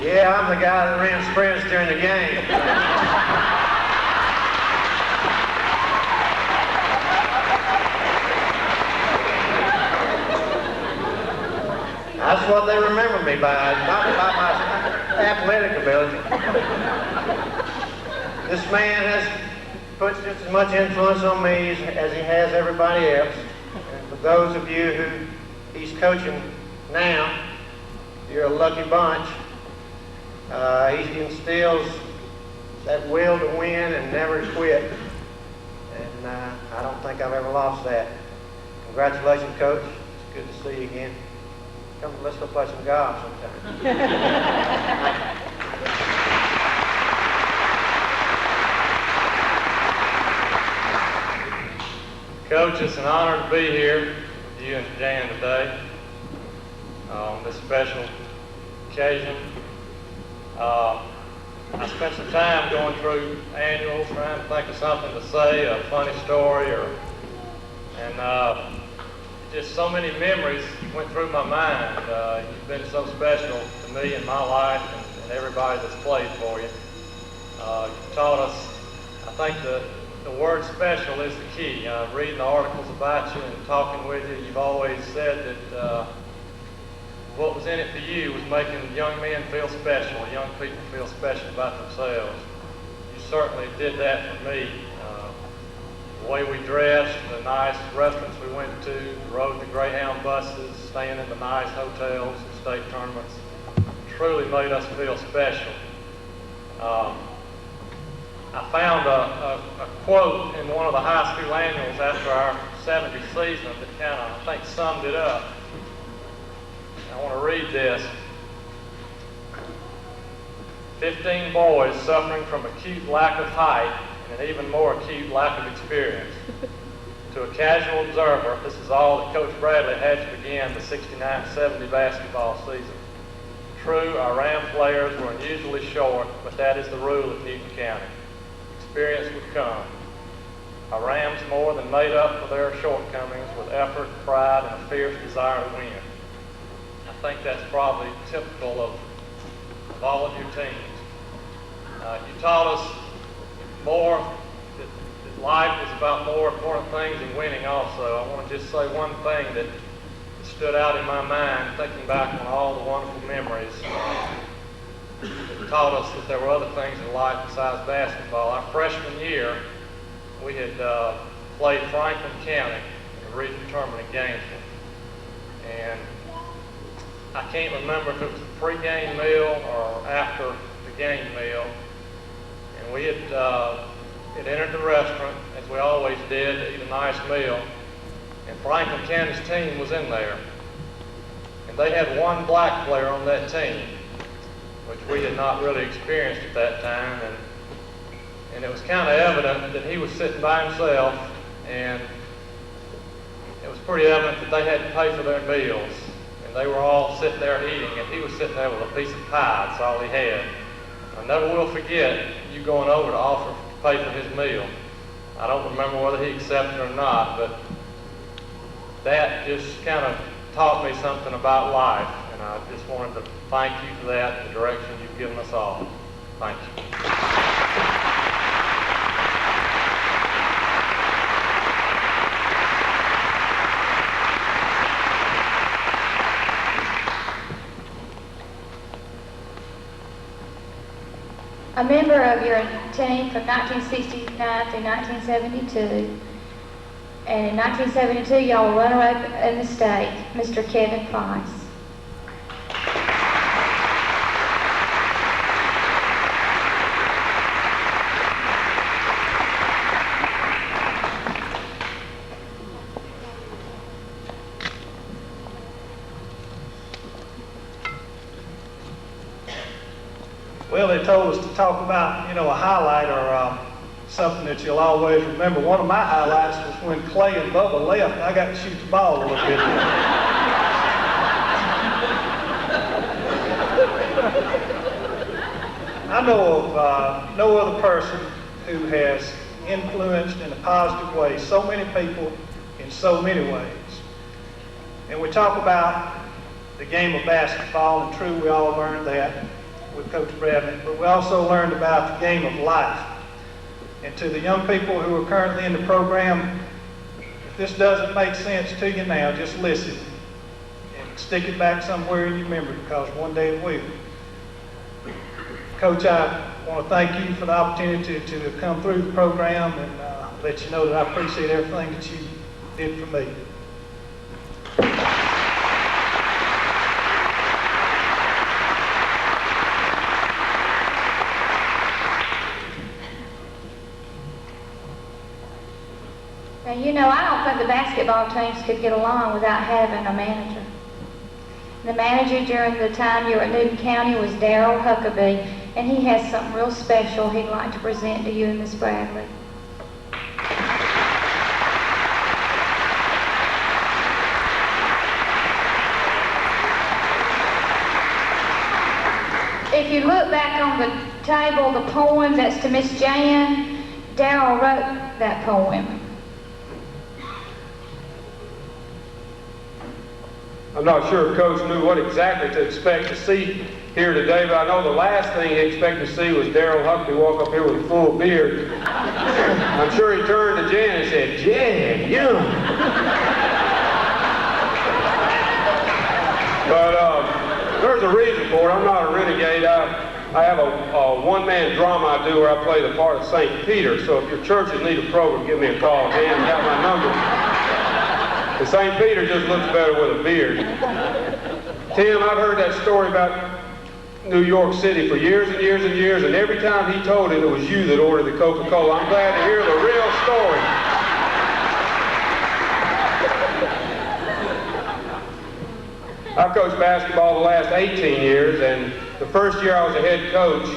Yeah, I'm the guy that ran sprints during the game. That's what they remember me by, not by my athletic ability. This man has put just as much influence on me as he has everybody else. And for those of you who he's coaching now, you're a lucky bunch. He instills that will to win and never quit. And I don't think I've ever lost that. Congratulations, Coach. It's good to see you again. Come, let's go play some golf sometime. Coach, it's an honor to be here with you and Jan today on this special occasion. I spent some time going through annuals, trying to think of something to say, a funny story, and just so many memories went through my mind. You've been so special to me in my life and everybody that's played for you. You taught us, I think the word special is the key. Reading the articles about you and talking with you, you've always said that what was in it for you was making young men feel special, young people feel special about themselves. You certainly did that for me. The way we dressed, the nice restaurants we went to, rode the Greyhound buses, staying in the nice hotels and state tournaments, truly made us feel special. I found a quote in one of the high school annuals after our 70th season that kind of, I think, summed it up. I want to read this. 15 boys suffering from acute lack of height and an even more acute lack of experience. To a casual observer, this is all that Coach Bradley had to begin the 69-70 basketball season. True, our Ram players were unusually short, but that is the rule at Newton County. Experience would come. Our Rams more than made up for their shortcomings with effort, pride, and a fierce desire to win. I think that's probably typical of all of your teams. You taught us more, that life is about more important things than winning also. I want to just say one thing that stood out in my mind, thinking back on all the wonderful memories. It taught us that there were other things in life besides basketball. Our freshman year, we had played Franklin County in a regional tournament in Gainesville. And I can't remember if it was a pre-game meal or after the game meal. And we had entered the restaurant, as we always did, to eat a nice meal. And Franklin County's team was in there. And they had one black player on that team, which we had not really experienced at that time. And it was kind of evident that he was sitting by himself, and it was pretty evident that they had to pay for their meals. And they were all sitting there eating, and he was sitting there with a piece of pie. That's all he had. I never will forget you going over to offer to pay for his meal. I don't remember whether he accepted or not, but that just kind of taught me something about life. And I just wanted to thank you for that and the direction you've given us all. Thank you. A member of your team from 1969 through 1972, and in 1972 y'all were runner-up in the state, Mr. Kevin Price. they told us to talk about, you know, a highlight or something that you'll always remember. One of my highlights was when Clay and Bubba left, and I got to shoot the ball a little bit. I know of no other person who has influenced in a positive way so many people in so many ways. And we talk about the game of basketball, and true, we all learned that with Coach Bradley, but we also learned about the game of life. And to the young people who are currently in the program, if this doesn't make sense to you now, just listen and stick it back somewhere in your memory, because one day it will. Coach, I want to thank you for the opportunity to come through the program and let you know that I appreciate everything that you did for me. Now, you know, I don't think the basketball teams could get along without having a manager. The manager during the time you were at Newton County was Darrell Huckabee, and he has something real special he'd like to present to you and Miss Bradley. If you look back on the table, the poem that's to Miss Jan, Darrell wrote that poem. I'm not sure if Coach knew what exactly to expect to see here today, but I know the last thing he expected to see was Darrell Huckabee walk up here with a full beard. I'm sure he turned to Jan and said, "Jan, you." But there's a reason for it. I'm not a renegade. I have a one-man drama I do where I play the part of St. Peter. So if your churches need a program, give me a call. Dan's got my number. And St. Peter just looks better with a beard. Tim, I've heard that story about New York City for years and years and years, and every time he told it, it was you that ordered the Coca-Cola. I'm glad to hear the real story. I've coached basketball the last 18 years, and the first year I was a head coach,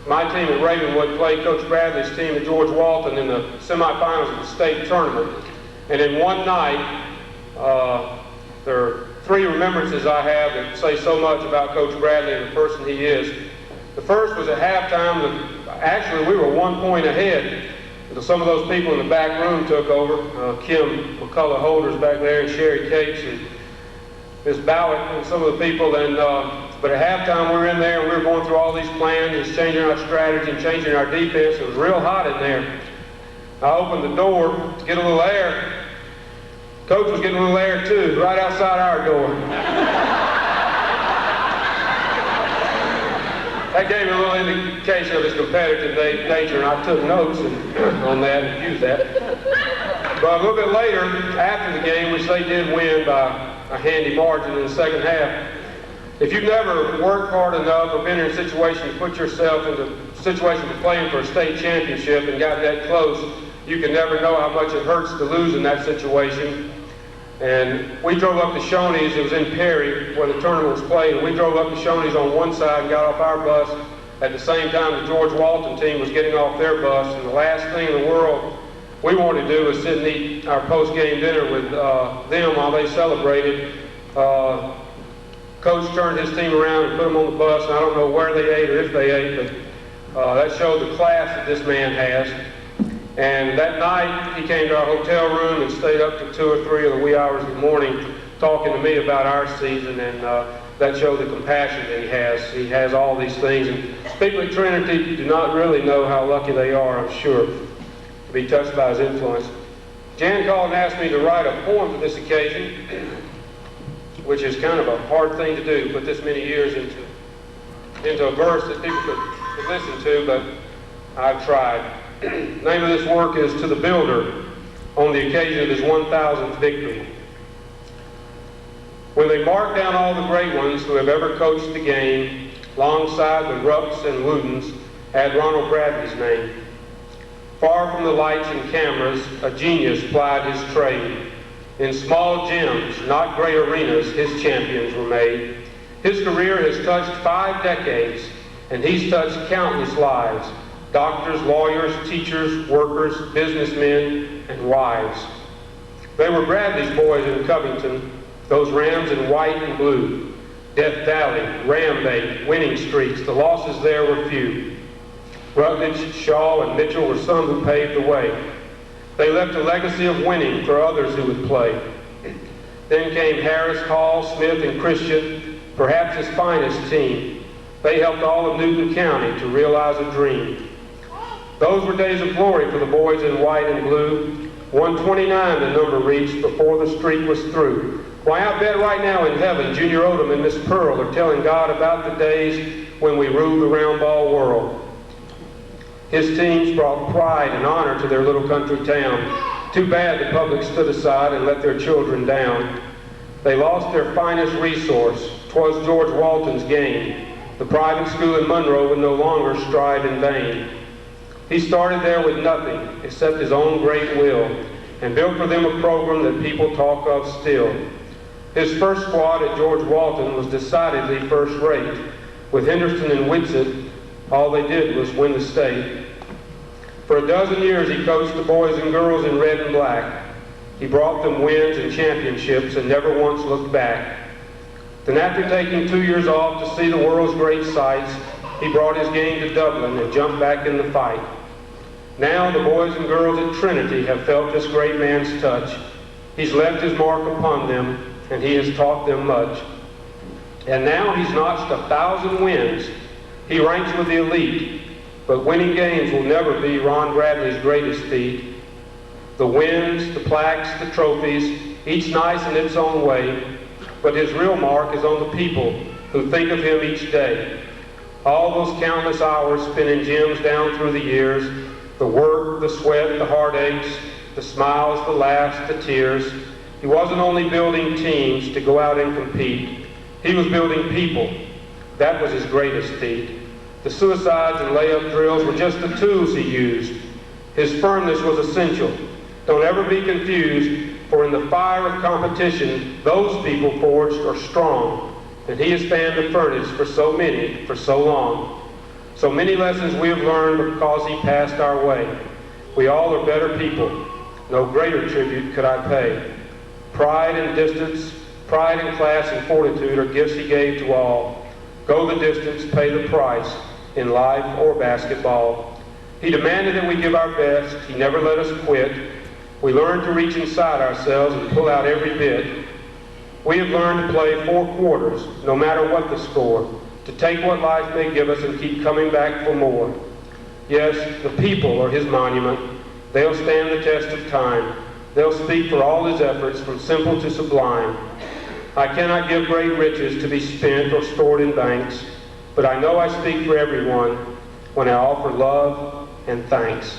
my team at Ravenwood played Coach Bradley's team at George Walton in the semifinals of the state tournament. And in one night, there are three remembrances I have that say so much about Coach Bradley and the person he is. The first was at halftime. Actually, we were 1 point ahead until some of those people in the back room took over. Kim McCullough Holders back there, and Sherry Cates, and Miss Ballard, and some of the people. But at halftime, we were in there, and we were going through all these plans, and changing our strategy and changing our defense. It was real hot in there. I opened the door to get a little air. Coach was getting a little air too, right outside our door. That gave me a little indication of his competitive nature, and I took notes on that and used that. But a little bit later, after the game, which they did win by a handy margin in the second half, if you've never worked hard enough or been in a situation to put yourself in the situation of playing for a state championship and got that close, you can never know how much it hurts to lose in that situation. And we drove up to Shoney's. It was in Perry where the tournament was played. And we drove up to Shoney's on one side and got off our bus at the same time the George Walton team was getting off their bus. And the last thing in the world we wanted to do was sit and eat our post-game dinner with them while they celebrated. Coach turned his team around and put them on the bus. And I don't know where they ate or if they ate, but that showed the class that this man has. And that night, he came to our hotel room and stayed up to 2 or 3 of the wee hours of the morning talking to me about our season, and that showed the compassion that he has. He has all these things, and people at Trinity do not really know how lucky they are, I'm sure, to be touched by his influence. Jan called and asked me to write a poem for this occasion, which is kind of a hard thing to do, put this many years into a verse that people could listen to, but I've tried. The name of this work is To the Builder, on the occasion of his 1,000th victory. When they mark down all the great ones who have ever coached the game, alongside the Rucks and Woodens, add Ronald Bradley's name. Far from the lights and cameras, a genius plied his trade. In small gyms, not great arenas, his champions were made. His career has touched 5 decades, and he's touched countless lives: doctors, lawyers, teachers, workers, businessmen, and wives. They were Bradley's boys in Covington, those Rams in white and blue. Death Valley, Ram Bait, winning streaks, the losses there were few. Rutledge, Shaw, and Mitchell were some who paved the way. They left a legacy of winning for others who would play. Then came Harris, Hall, Smith, and Christian, perhaps his finest team. They helped all of Newton County to realize a dream. Those were days of glory for the boys in white and blue. 129 the number reached before the streak was through. Why, I bet right now in heaven, Junior Odom and Miss Pearl are telling God about the days when we ruled the round ball world. His teams brought pride and honor to their little country town. Too bad the public stood aside and let their children down. They lost their finest resource. 'Twas George Walton's game. The private school in Monroe would no longer strive in vain. He started there with nothing except his own great will and built for them a program that people talk of still. His first squad at George Walton was decidedly first rate. With Henderson and Whitsett, all they did was win the state. For a dozen years he coached the boys and girls in red and black. He brought them wins and championships and never once looked back. Then after taking 2 years off to see the world's great sights, he brought his game to Dublin and jumped back in the fight. Now the boys and girls at Trinity have felt this great man's touch. He's left his mark upon them, and he has taught them much. And now he's notched 1,000 wins. He ranks with the elite, but winning games will never be Ron Bradley's greatest feat. The wins, the plaques, the trophies, each nice in its own way, but his real mark is on the people who think of him each day. All those countless hours spent in gyms down through the years, the work, the sweat, the heartaches, the smiles, the laughs, the tears. He wasn't only building teams to go out and compete, he was building people. That was his greatest feat. The suicides and layup drills were just the tools he used. His firmness was essential. Don't ever be confused, for in the fire of competition, those people forged are strong, and he has fanned the furnace for so many, for so long. So many lessons we have learned because he passed our way. We all are better people. No greater tribute could I pay. Pride and distance, pride and class and fortitude are gifts he gave to all. Go the distance, pay the price, in life or basketball. He demanded that we give our best. He never let us quit. We learned to reach inside ourselves and pull out every bit. We have learned to play 4 quarters, no matter what the score, to take what life may give us and keep coming back for more. Yes, the people are his monument. They'll stand the test of time. They'll speak for all his efforts, from simple to sublime. I cannot give great riches to be spent or stored in banks, but I know I speak for everyone when I offer love and thanks.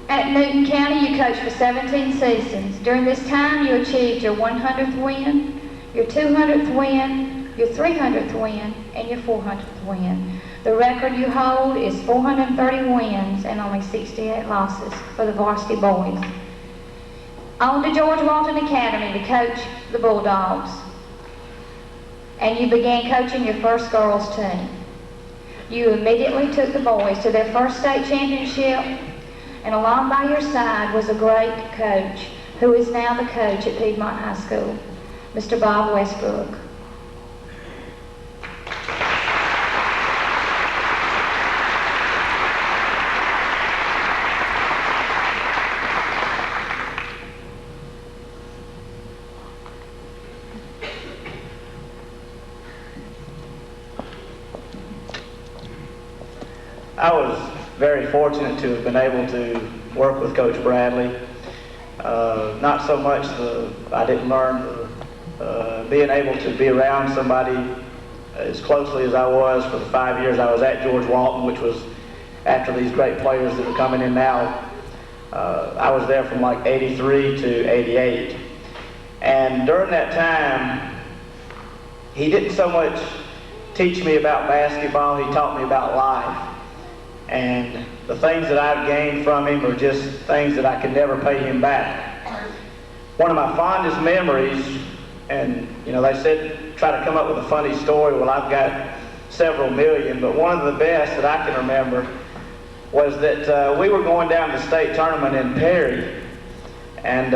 At Newton County, you coached for 17 seasons. During this time, you achieved your 100th win, your 200th win, your 300th win, and your 400th win. The record you hold is 430 wins and only 68 losses for the varsity boys. On to George Walton Academy to coach the Bulldogs. And you began coaching your first girls team. You immediately took the boys to their first state championship, and along by your side was a great coach who is now the coach at Piedmont High School, Mr. Bob Westbrook. I was very fortunate to have been able to work with Coach Bradley. Not so much I didn't learn being able to be around somebody as closely as I was for the 5 years I was at George Walton, which was after these great players that are coming in now. I was there from like 83 to 88. And during that time, he didn't so much teach me about basketball, he taught me about life. And the things that I've gained from him are just things that I could never pay him back. One of my fondest memories, and you know, they said try to come up with a funny story. Well, I've got several million, but one of the best that I can remember was that we were going down to the state tournament in Perry, and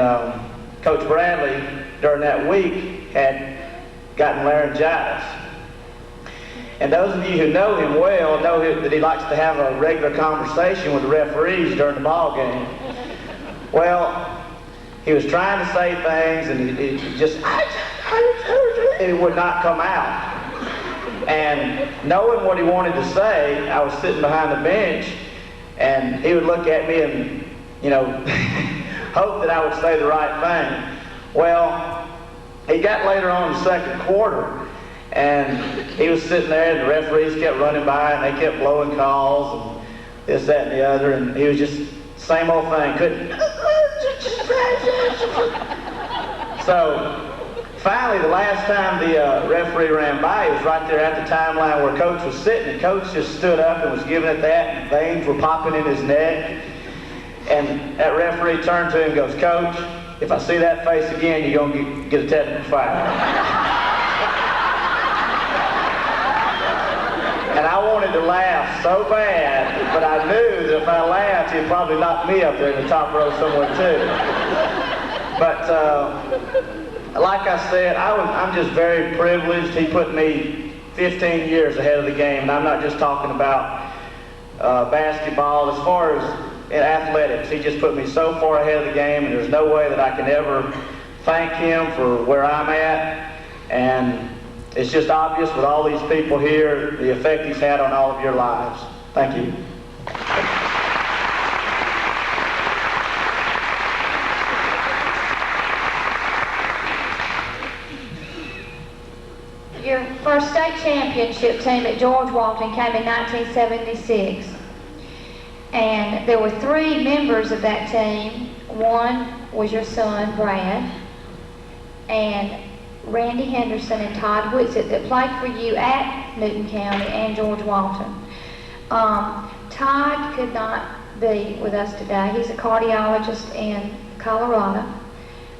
Coach Bradley during that week had gotten laryngitis. And those of you who know him well know that he likes to have a regular conversation with the referees during the ball game. Well, he was trying to say things, and it would not come out. And knowing what he wanted to say, I was sitting behind the bench, and he would look at me and, you know, hope that I would say the right thing. Well, he got later on in the second quarter, and he was sitting there, and the referees kept running by, and they kept blowing calls, and this, that, and the other, and he was just, same old thing, couldn't. So, finally, the last time the referee ran by, he was right there at the timeline where Coach was sitting, and Coach just stood up and was giving it that, and veins were popping in his neck. And that referee turned to him and goes, "Coach, if I see that face again, you're going to get a technical foul." And I wanted to laugh so bad, but I knew that if I laughed, he'd probably knock me up there in the top row somewhere too. But like I said, I'm just very privileged. He put me 15 years ahead of the game, and I'm not just talking about basketball. As far as in athletics, he just put me so far ahead of the game, and there's no way that I can ever thank him for where I'm at. And it's just obvious with all these people here, the effect he's had on all of your lives. Thank you. Your first state championship team at George Walton came in 1976. And there were 3 members of that team. One was your son, Brad, and Randy Henderson and Todd Whitsitt that played for you at Newton County and George Walton. Todd could not be with us today. He's a cardiologist in Colorado,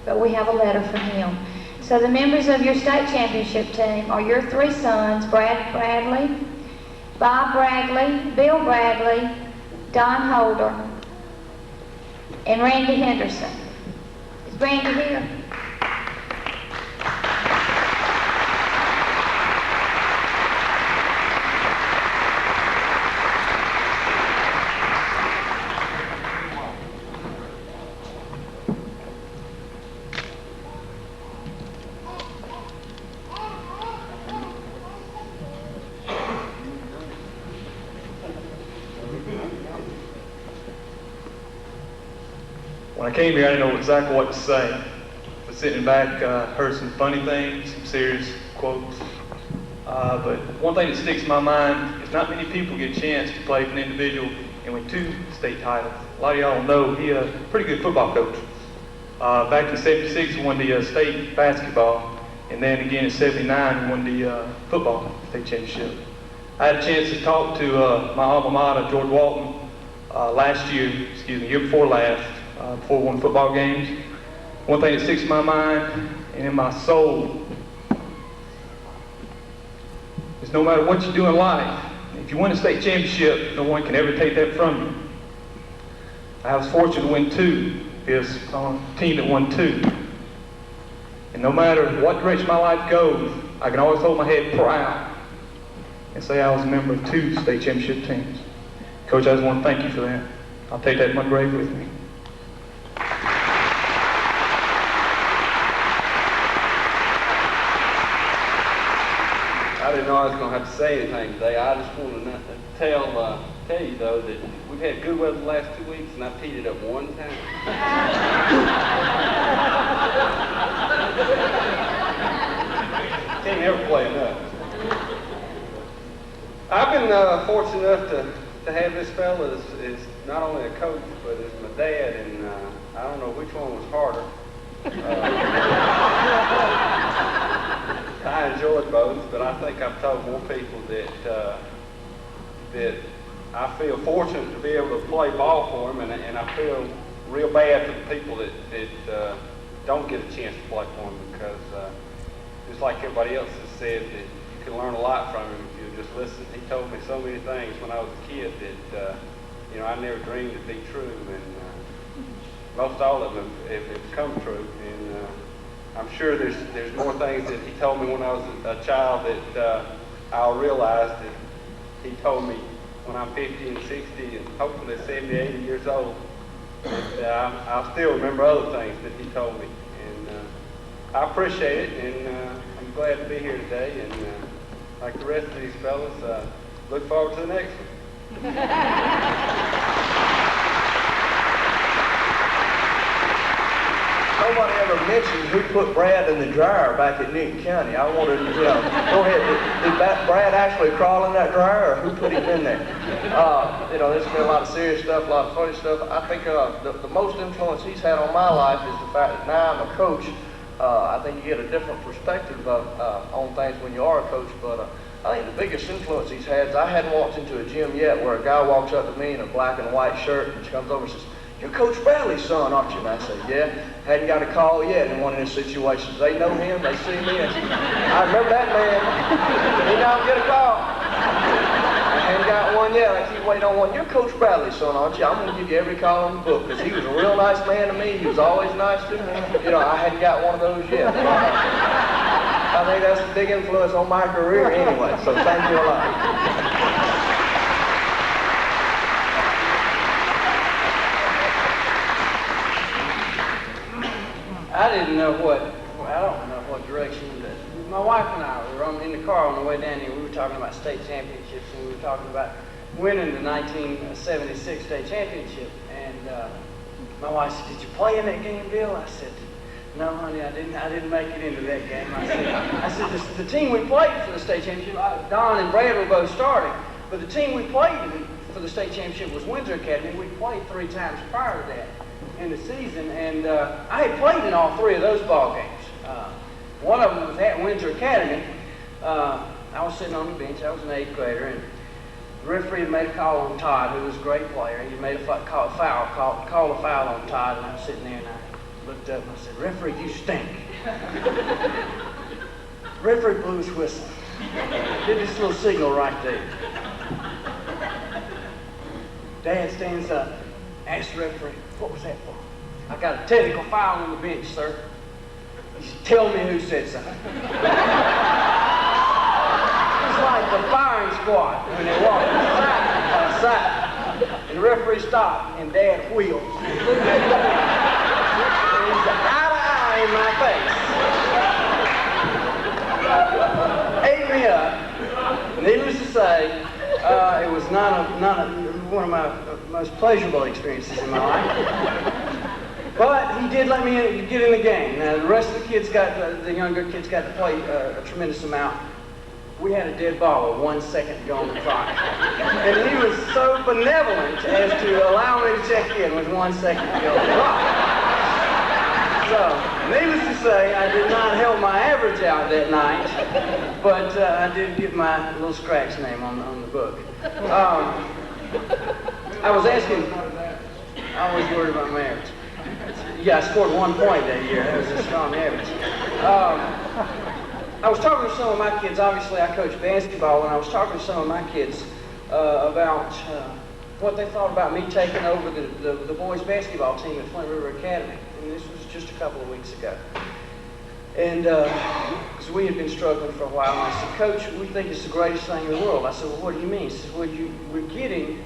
but we have a letter from him. So the members of your state championship team are your 3 sons, Brad Bradley, Bob Bradley, Bill Bradley, Don Holder, and Randy Henderson. Is Randy here? When I came here, I didn't know exactly what to say. But sitting back, heard some funny things, some serious quotes. But one thing that sticks in my mind is not many people get a chance to play for an individual and win 2 state titles. A lot of y'all know he's a pretty good football coach. Back in '76, he won the state basketball, and then again in '79, he won the football state championship. I had a chance to talk to my alma mater, George Walton, year before last, before we won football games. One thing that sticks in my mind and in my soul is no matter what you do in life, if you win a state championship, no one can ever take that from you. I was fortunate to win 2. It's on a team that won 2. And no matter what direction my life goes, I can always hold my head proud and say I was a member of 2 state championship teams. Coach, I just want to thank you for that. I'll take that in my grave with me. I didn't know I was going to have to say anything today. I just wanted to tell you, though, that we've had good weather the last 2 weeks, and I've teed it up 1 time. Can't ever play enough. I've been fortunate enough to to have this fella is not only a coach, but is my dad, and I don't know which one was harder. I enjoyed both, but I think I've told more people that I feel fortunate to be able to play ball for him, and I feel real bad for the people that don't get a chance to play for him, because just like everybody else has said, that you can learn a lot from him if you just listen. He told me so many things when I was a kid that I never dreamed would be true, and most all of them have come true. And I'm sure there's more things that he told me when I was a child that I'll realize that he told me when I'm 50 and 60 and hopefully 70, 80 years old. That I'll still remember other things that he told me. And I appreciate it, and I'm glad to be here today. And like the rest of these fellas, look forward to the next one. Nobody ever mentioned who put Brad in the dryer back at Newton County. I wanted to, go ahead. Did Brad actually crawl in that dryer, or who put him in there? There's been a lot of serious stuff, a lot of funny stuff. I think the most influence he's had on my life is the fact that now I'm a coach. I think you get a different perspective on things when you are a coach, but I think the biggest influence he's had is I hadn't walked into a gym yet where a guy walks up to me in a black and white shirt and comes over and says, "You're Coach Bradley's son, aren't you?" And I said, "Yeah." Hadn't got a call yet in one of his situations. They know him, they see me, and I remember that man. He don't get a call. I hadn't got one yet. I keep waiting on one. "You're Coach Bradley's son, aren't you?" "I'm going to give you every call in the book," because he was a real nice man to me. He was always nice to me. I hadn't got one of those yet. I think that's a big influence on my career anyway, so thank you a lot. I didn't know I don't know what direction. My wife and I were in the car on the way down here. We were talking about state championships, and we were talking about winning the 1976 state championship. And my wife said, "Did you play in that game, Bill?" I said, "No, honey, I didn't make it into that game." I said, the team we played for the state championship, Don and Brad were both starting, but the team we played for the state championship was Windsor Academy. We played 3 times prior to that in the season, and I had played in all 3 of those ball games. One of them was at Windsor Academy. I was sitting on the bench. I was an 8th grader, and the referee had made a call on Todd, who was a great player. He made called a foul on Todd, and I was sitting there, and I looked up and I said, "Referee, you stink." Referee blew his whistle. Did this little signal right there. Dad stands up, asks the referee, "What was that for?" "I got a technical foul on the bench, sir." He said, "Tell me who said something." It's like the firing squad when they walk side by side. And the referee stopped, and Dad wheeled. And he said, eye to eye in my face. Ate me up. Needless to say, it was not one of my most pleasurable experiences in my life. But he did let me get in the game. Now, the rest of the younger kids got to play a tremendous amount. We had a dead ball with 1 second to go on the clock. And he was so benevolent as to allow me to check in with 1 second to go on the clock. So, needless to say, I did not help my average out that night, but I did get my little scratch name on the book. I was asking, I was worried about my average. Yeah, I scored 1 point that year. That was a strong average. I was talking to some of my kids. Obviously, I coach basketball, and I was talking to some of my kids about what they thought about me taking over the boys' basketball team at Flint River Academy. And this was just a couple of weeks ago. And because we had been struggling for a while, and I said, "Coach, we think it's the greatest thing in the world." I said, "Well, what do you mean?" He said, "Well, we're getting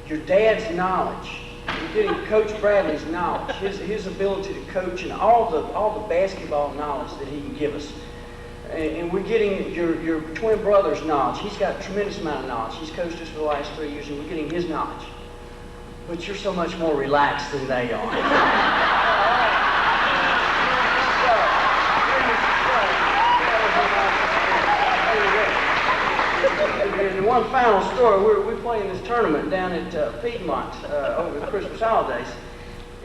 your dad's knowledge. You're getting Coach Bradley's knowledge, his ability to coach, and all the basketball knowledge that he can give us. And we're getting your twin brother's knowledge. He's got a tremendous amount of knowledge. He's coached us for the last 3 years, and we're getting his knowledge. But you're so much more relaxed than they are." And one one final story. We're playing this tournament down at Piedmont over the Christmas holidays.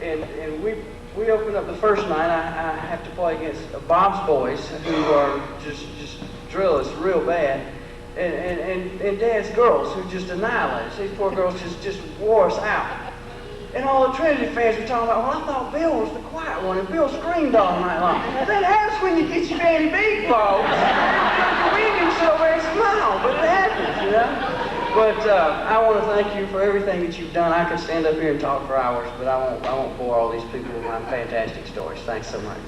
And we opened up the first night. I have to play against Bob's boys, who are just drill us real bad. And Dad's girls, who just annihilate us. These poor girls just wore us out. And all the Trinity fans were talking about, well, I thought Bill was the quiet one, and Bill screamed all night long. That happens when you get your daddy big, folks. We can sit over there and smile, but it happens, you know? But I want to thank you for everything that you've done. I could stand up here and talk for hours, but I won't bore all these people with my fantastic stories. Thanks so much.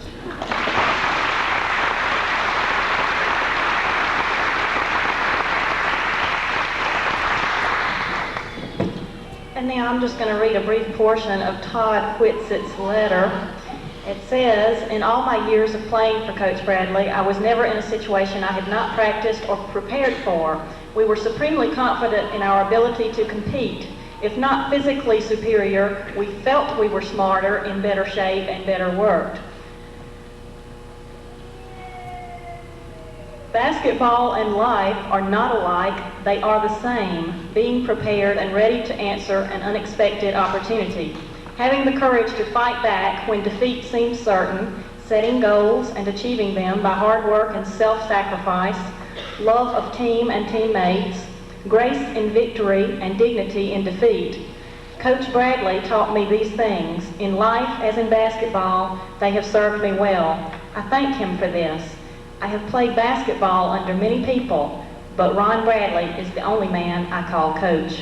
And now I'm just going to read a brief portion of Todd Whitsitt's letter. It says, in all my years of playing for Coach Bradley, I was never in a situation I had not practiced or prepared for. We were supremely confident in our ability to compete. If not physically superior, we felt we were smarter, in better shape, and better worked. Basketball and life are not alike, they are the same, being prepared and ready to answer an unexpected opportunity. Having the courage to fight back when defeat seems certain, setting goals and achieving them by hard work and self-sacrifice, love of team and teammates, grace in victory and dignity in defeat. Coach Bradley taught me these things. In life, as in basketball, they have served me well. I thank him for this. I have played basketball under many people, but Ron Bradley is the only man I call coach.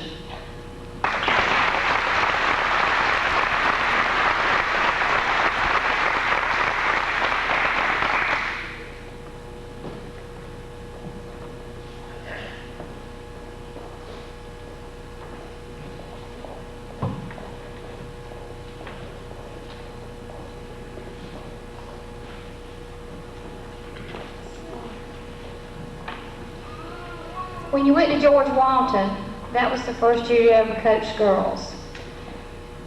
When you went to George Walton, that was the first year you ever coached girls.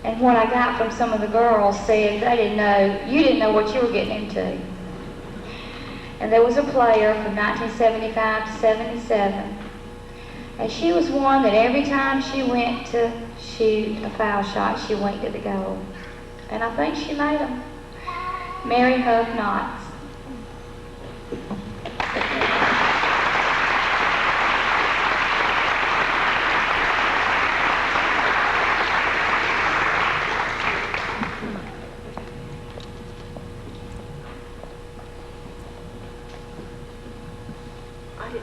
And what I got from some of the girls said they didn't know, you didn't know what you were getting into. And there was a player from 1975 to 77, and she was one that every time she went to shoot a foul shot, she winked at the goal. And I think she made them. Mary Hug Knotts.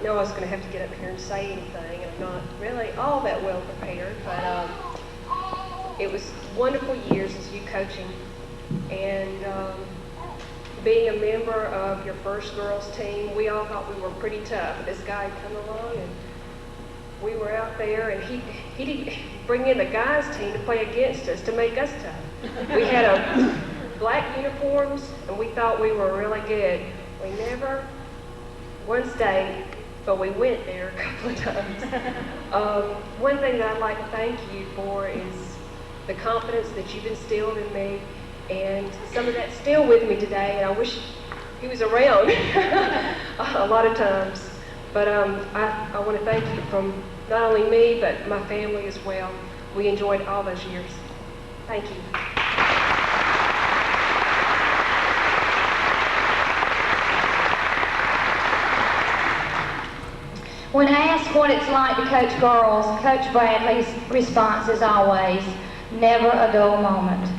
I was going to have to get up here and say anything, and I'm not really all that well prepared, but it was wonderful years as you coaching, and being a member of your first girls team. We all thought we were pretty tough. This guy had come along, and we were out there, and he didn't bring in the guys team to play against us to make us tough. We had black uniforms, and we thought we were really good. We never won state, but we went there a couple of times. One thing that I'd like to thank you for is the confidence that you've instilled in me, and some of that's still with me today, and I wish he was around a lot of times. But I want to thank you from not only me, but my family as well. We enjoyed all those years. Thank you. When asked what it's like to coach girls, Coach Bradley's response is always, never a dull moment.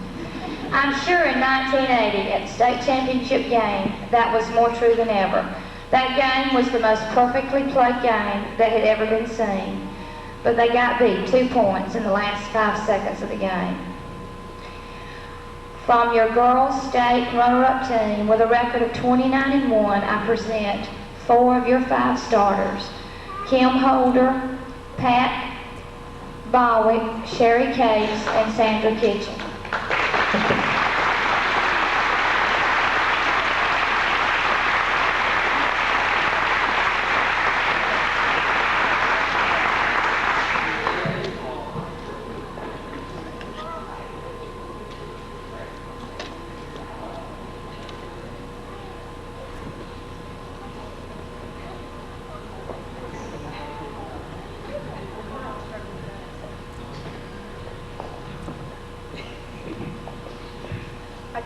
I'm sure in 1980 at the state championship game, that was more true than ever. That game was the most perfectly played game that had ever been seen. But they got beat 2 points in the last 5 seconds of the game. From your girls' state runner-up team with a record of 29-1, I present 4 of your 5 starters. Kim Holder, Pat Bowick, Sherry Case, and Sandra Kitchen.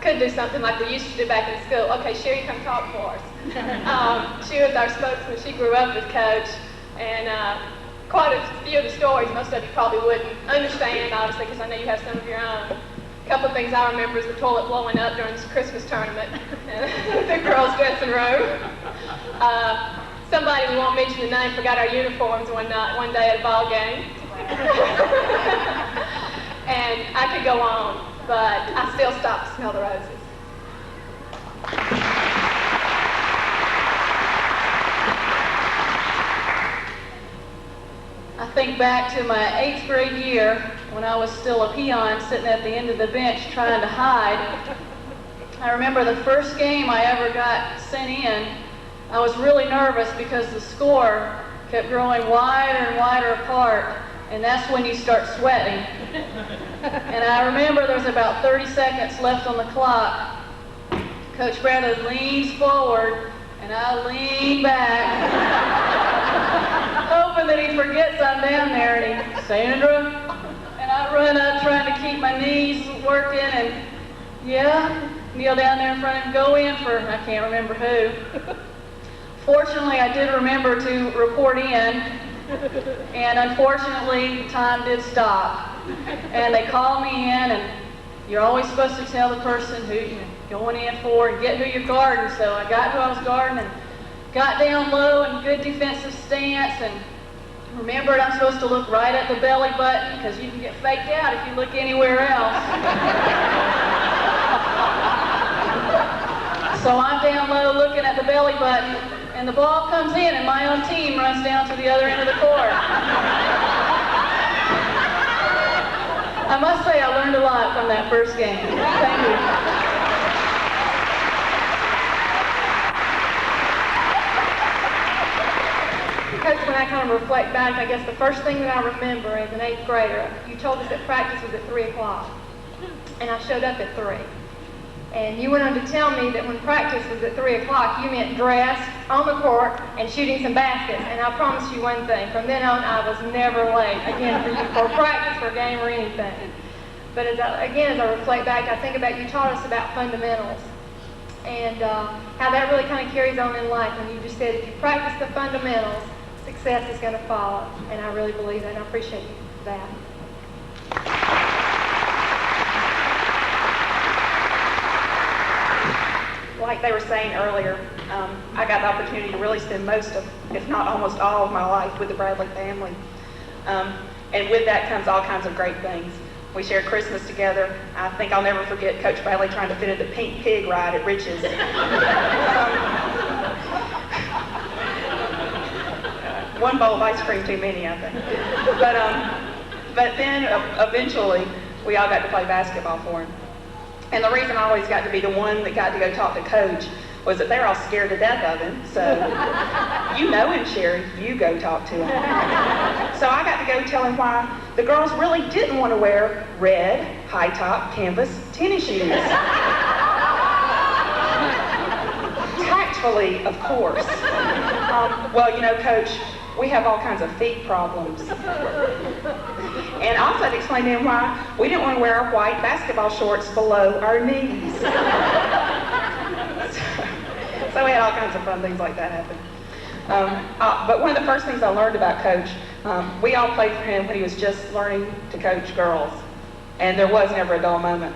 could do something like we used to do back in school. Okay, Sherry, come talk for us. She was our spokesman. She grew up with Coach, and quite a few of the stories, most of you probably wouldn't understand, obviously, because I know you have some of your own. A couple of things I remember is the toilet blowing up during this Christmas tournament, the girls' dressing room. Somebody, we won't mention the name, forgot our uniforms one day at a ball game. And I could go on, but I still stop to smell the roses. I think back to my 8th grade year when I was still a peon sitting at the end of the bench trying to hide. I remember the first game I ever got sent in. I was really nervous because the score kept growing wider and wider apart, and that's when you start sweating. And I remember there was about 30 seconds left on the clock. Coach Bradley leans forward, and I lean back, hoping that he forgets I'm down there, and he, Sandra, and I run up trying to keep my knees working, and yeah, kneel down there in front of him, go in for, I can't remember who. Fortunately, I did remember to report in, and unfortunately, time did stop. And they called me in, and you're always supposed to tell the person who you're going in for and get who you're guarding. So I got who I was guarding and got down low in good defensive stance, and remembered I'm supposed to look right at the belly button because you can get faked out if you look anywhere else. So I'm down low looking at the belly button, and the ball comes in, and my own team runs down to the other end of the court. I must say I learned a lot from that first game. Thank you. Coach, when I kind of reflect back, I guess the first thing that I remember as an 8th grader, you told us that practice was at 3 o'clock, and I showed up at 3. And you went on to tell me that when practice was at 3 o'clock, you meant dressed, on the court, and shooting some baskets. And I promise you one thing, from then on, I was never late, again, for practice, for a game, or anything. But as I reflect back, I think about you taught us about fundamentals, and how that really kind of carries on in life. And you just said, if you practice the fundamentals, success is going to follow. And I really believe that, and I appreciate you for that. Like they were saying earlier, I got the opportunity to really spend most of, if not almost all of my life with the Bradley family. And with that comes all kinds of great things. We shared Christmas together. I think I'll never forget Coach Bradley trying to fit in the Pink Pig ride at Rich's. One bowl of ice cream too many, I think. But then eventually we all got to play basketball for him. And the reason I always got to be the one that got to go talk to Coach was that they were all scared to death of him. So, you know him, Sherry. You go talk to him. So I got to go tell him why the girls really didn't want to wear red, high-top, canvas tennis shoes. Tactfully, of course. Well, you know, Coach, we have all kinds of feet problems. And I also had to explain to him why we didn't want to wear our white basketball shorts below our knees. So we had all kinds of fun things like that happen. But one of the first things I learned about Coach, we all played for him when he was just learning to coach girls. And there was never a dull moment.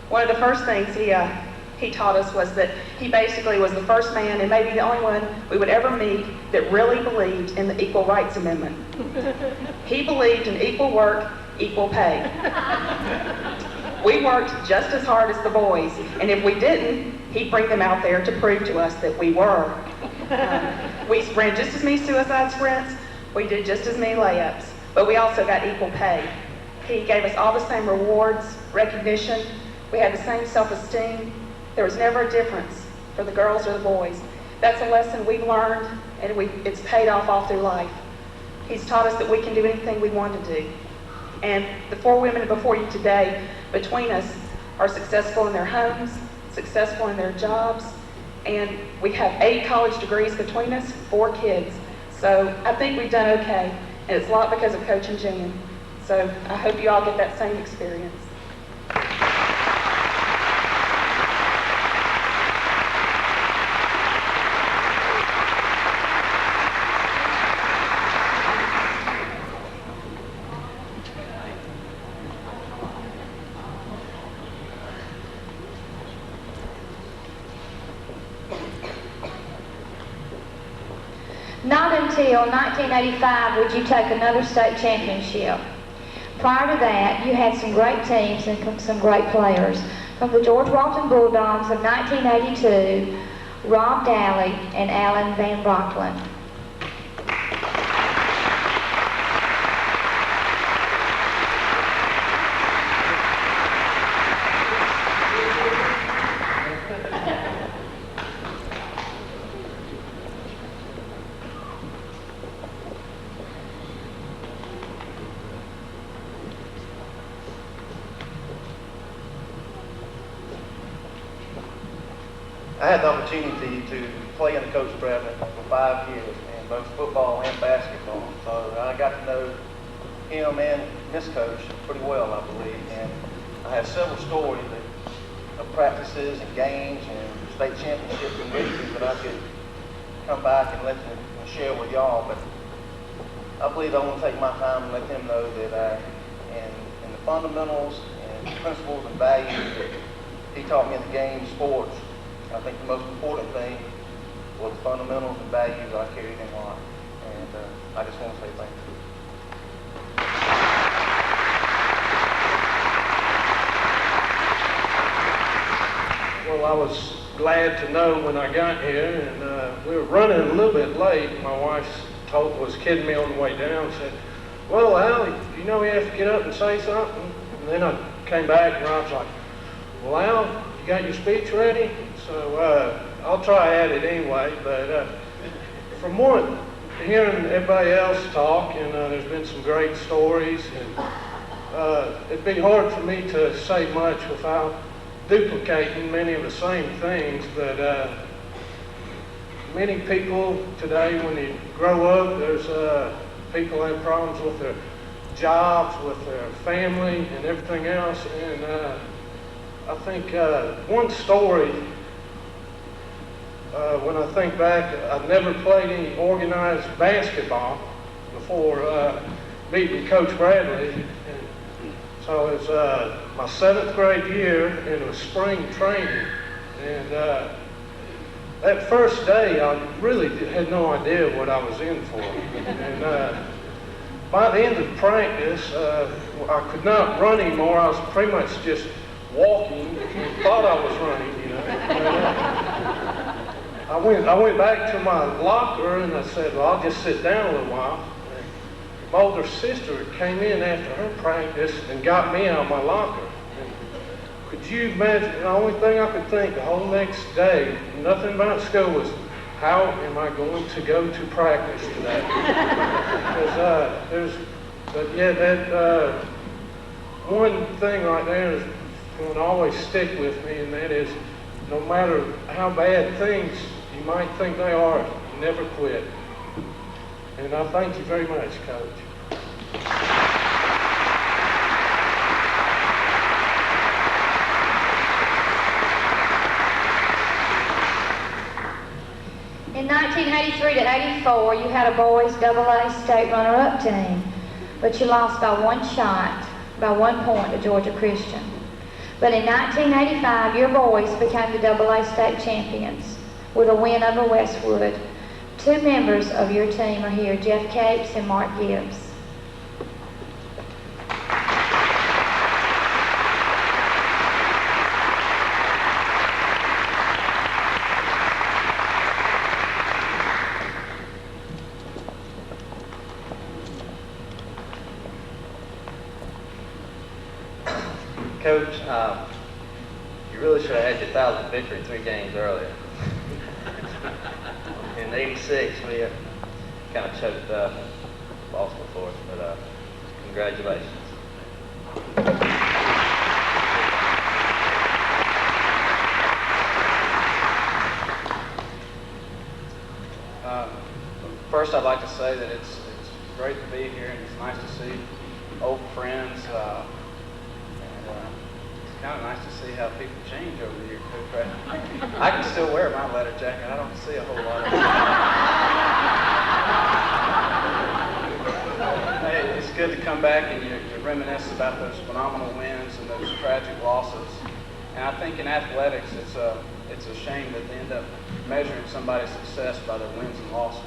One of the first things he taught us was that he basically was the first man, and maybe the only one we would ever meet, that really believed in the Equal Rights Amendment. He believed in equal work, equal pay. We worked just as hard as the boys, and if we didn't, he'd bring them out there to prove to us that we were. We ran just as many suicide sprints, we did just as many layups, but we also got equal pay. He gave us all the same rewards, recognition, we had the same self-esteem. There was never a difference for the girls or the boys. That's a lesson we've learned, and it's paid off all through life. He's taught us that we can do anything we want to do. And the 4 women before you today, between us, are successful in their homes, successful in their jobs, and we have 8 college degrees between us, 4 kids. So I think we've done okay, and it's a lot because of Coach and Jan. So I hope you all get that same experience. Not until 1985 would you take another state championship. Prior to that, you had some great teams and some great players. From the George Walton Bulldogs of 1982, Rob Daly and Alan Van Brockland. I had the opportunity to play under Coach Bradley for 5 years in both football and basketball. So I got to know him and Miss Coach pretty well, I believe. And I have several stories of practices and games and state championships and victories that I could come back and let them share with y'all. But I believe I want to take my time and let them know that in the fundamentals and principles and values that he taught me in the game, sports, I think the most important thing was the fundamentals and values I carried in life. And I just want to say thank you. Well, I was glad to know when I got here, and we were running a little bit late. My wife was kidding me on the way down, said, "Well, Al, you know you have to get up and say something?" And then I came back, and Rob's like, "Well, Al, you got your speech ready?" So I'll try at it anyway, but from hearing everybody else talk, and there's been some great stories, and it'd be hard for me to say much without duplicating many of the same things, but many people today, when you grow up, there's people have problems with their jobs, with their family, and everything else, and I think one story, when I think back, I've never played any organized basketball before beating Coach Bradley. And so it was my 7th grade year, and it was spring training. And that first day, I really had no idea what I was in for. And by the end of practice, I could not run anymore. I was pretty much just walking and thought I was running, you know. I went back to my locker and I said, well, I'll just sit down a little while. And my older sister came in after her practice and got me out of my locker. And could you imagine, the only thing I could think the whole next day, nothing about school, was how am I going to go to practice today? Because that one thing right there is going to always stick with me, and that is no matter how bad things you might think they are, never quit. And I thank you very much, Coach. In 1983 to 84, you had a boys AA state runner-up team, but you lost by 1 shot, by 1 point to Georgia Christian. But in 1985, your boys became the AA state champions with a win over Westwood. 2 members of your team are here, Jeff Capes and Mark Gibbs. Coach, you really should have had your 1,000th victory 3 games earlier. In '86, we kind of choked up, lost of course, but congratulations. First, I'd like to say that it's great to be here, and it's nice to see old friends. It's kind of nice to see how people change over the years, Coach Bradley. I can still wear my leather jacket. I don't see a whole lot of it. Hey, it's good to come back and you reminisce about those phenomenal wins and those tragic losses. And I think in athletics, it's a shame that they end up measuring somebody's success by their wins and losses.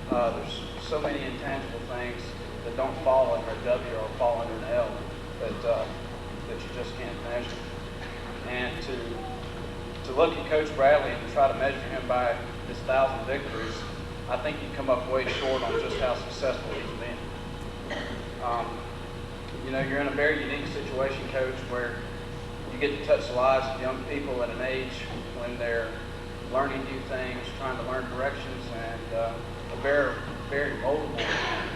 There's so many intangible things that don't fall under a W or fall under an L that you just can't measure. And to look at Coach Bradley and try to measure him by his 1,000 victories, I think you come up way short on just how successful he's been. You know, you're in a very unique situation, Coach, where you get to touch the lives of young people at an age when they're learning new things, trying to learn directions, and a very, very moldable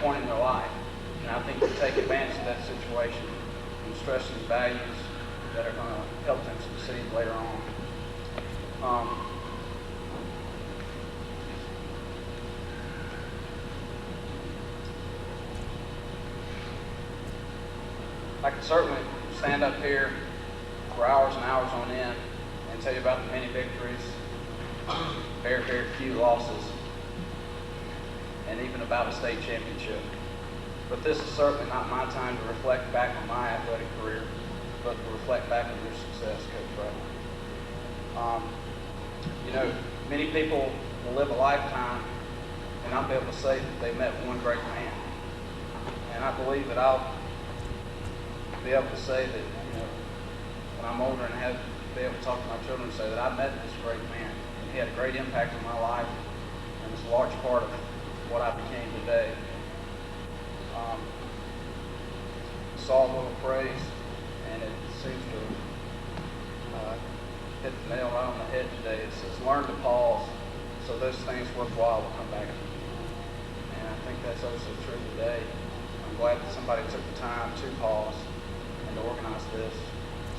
point in their life. And I think you take advantage of that situation and stress these values that are going to help them succeed later on. I could certainly stand up here for hours and hours on end and tell you about the many victories, very, very few losses, and even about a state championship. But this is certainly not my time to reflect back on my athletic career, but to reflect back on your success, Coach Bradley. You know, many people will live a lifetime and not be able to say that they met one great man. And I believe that I'll be able to say that, you know, when I'm older and be able to talk to my children and say that I met this great man. And he had a great impact on my life, and it's a large part of what I became today. Saw a little phrase, and it seems to hit the nail right on the head today. It says, learn to pause so those things worthwhile will come back to you. And I think that's also true today. I'm glad that somebody took the time to pause and to organize this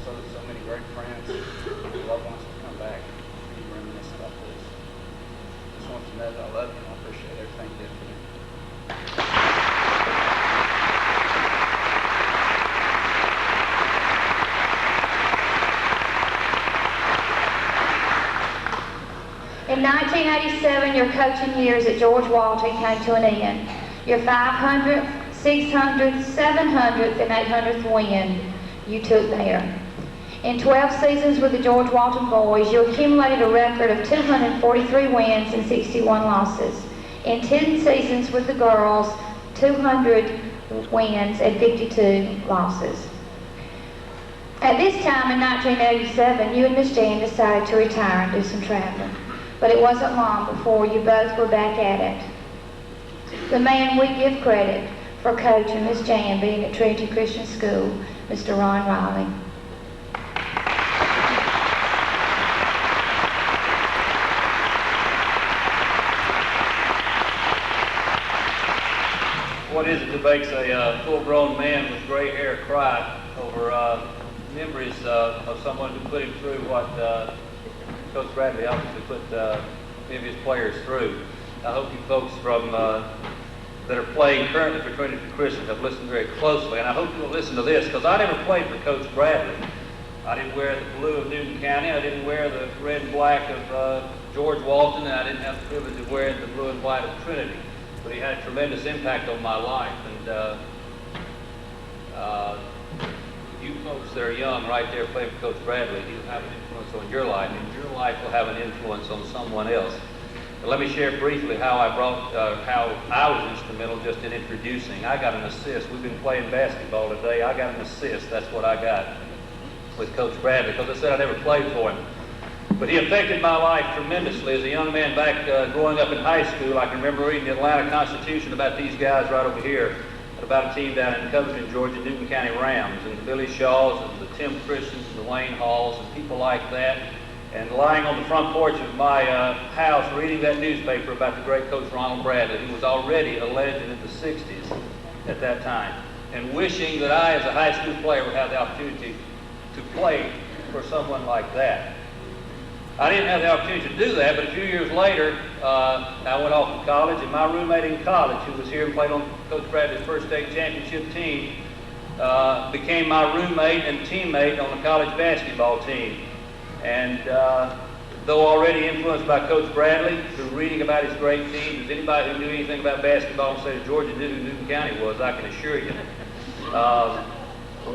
so that so many great friends and loved ones will come back and reminisce about this. Just want you to know that I love you and I appreciate everything you did for me. In 1987, your coaching years at George Walton came to an end. Your 500th, 600th, 700th, and 800th win you took there. In 12 seasons with the George Walton boys, you accumulated a record of 243 wins and 61 losses. In 10 seasons with the girls, 200 wins and 52 losses. At this time in 1987, you and Miss Jan decided to retire and do some traveling. But it wasn't long before you both were back at it. The man we give credit for coaching Miss Jan being at Trinity Christian School, Mr. Ron Riley. What is it that makes a full-grown man with gray hair cry over memories of someone who put him through what Coach Bradley obviously put many of his players through? I hope you folks from that are playing currently for Trinity Christian have listened very closely, and I hope you'll listen to this, because I never played for Coach Bradley. I didn't wear the blue of Newton County, I didn't wear the red and black of George Walton, and I didn't have the privilege of wearing the blue and white of Trinity. But he had a tremendous impact on my life, and you folks that are young right there playing for Coach Bradley, he'll have an influence on your life, and your life will have an influence on someone else. But let me share briefly how I was instrumental just in introducing. I got an assist. We've been playing basketball today. I got an assist. That's what I got with Coach Bradley, because I said I never played for him. But he affected my life tremendously as a young man back growing up in high school. I can remember reading the Atlanta Constitution about these guys right over here, about a team down in Covington, Georgia, Newton County Rams, and the Billy Shaws and the Tim Christians and the Wayne Halls and people like that. And lying on the front porch of my house reading that newspaper about the great Coach Ronald Bradley, who was already a legend in the 60s at that time, and wishing that I, as a high school player, would have the opportunity to play for someone like that. I didn't have the opportunity to do that, but a few years later, I went off to college, and my roommate in college, who was here and played on Coach Bradley's first state championship team, became my roommate and teammate on the college basketball team. And though already influenced by Coach Bradley through reading about his great team, does anybody who knew anything about basketball in the state of Georgia knew who Newton County was, I can assure you.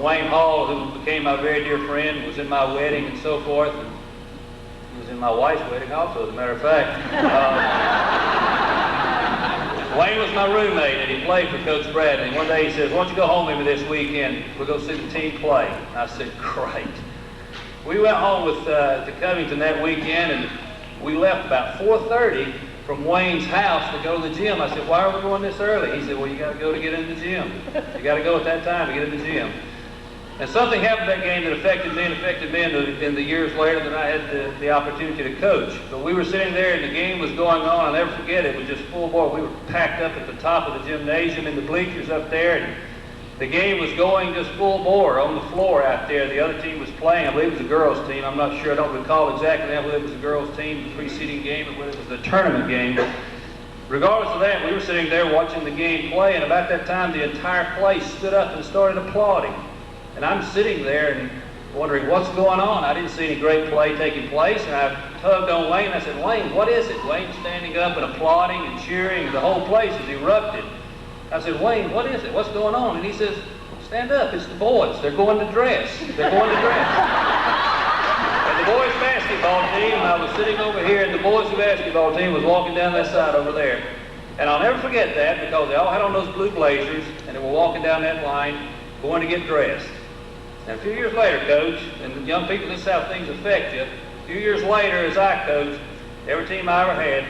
Wayne Hall, who became my very dear friend, was in my wedding and so forth. He was in my wife's wedding also, as a matter of fact. Wayne was my roommate, and he played for Coach Bradley. And one day he says, "Why don't you go home with me this weekend? We'll go see the team play." I said, "Great." We went home to Covington that weekend, and we left about 4:30 from Wayne's house to go to the gym. I said, "Why are we going this early?" He said, "Well, you got to go to get in the gym. You got to go at that time to get in the gym." And something happened that game that affected me in the years later that I had the opportunity to coach. But we were sitting there and the game was going on. I'll never forget it. It was just full bore. We were packed up at the top of the gymnasium in the bleachers up there. And the game was going just full bore on the floor out there. The other team was playing. I believe it was a girls' team. I'm not sure. I don't recall exactly whether it was a girls' team, the preceding game, or whether it was the tournament game. But regardless of that, we were sitting there watching the game play. And about that time, the entire place stood up and started applauding. And I'm sitting there and wondering what's going on. I didn't see any great play taking place, and I tugged on Wayne. I said, "Wayne, what is it?" Wayne's standing up and applauding and cheering. The whole place is erupted. I said, "Wayne, what is it? What's going on?" And he says, "Stand up. It's the boys. They're going to dress. They're going to dress." And the boys' basketball team, I was sitting over here, and the boys' basketball team was walking down that side over there. And I'll never forget that because they all had on those blue blazers, and they were walking down that line going to get dressed. Now, a few years later, Coach, and young people, this is how things affect you. A few years later, as I coached, every team I ever had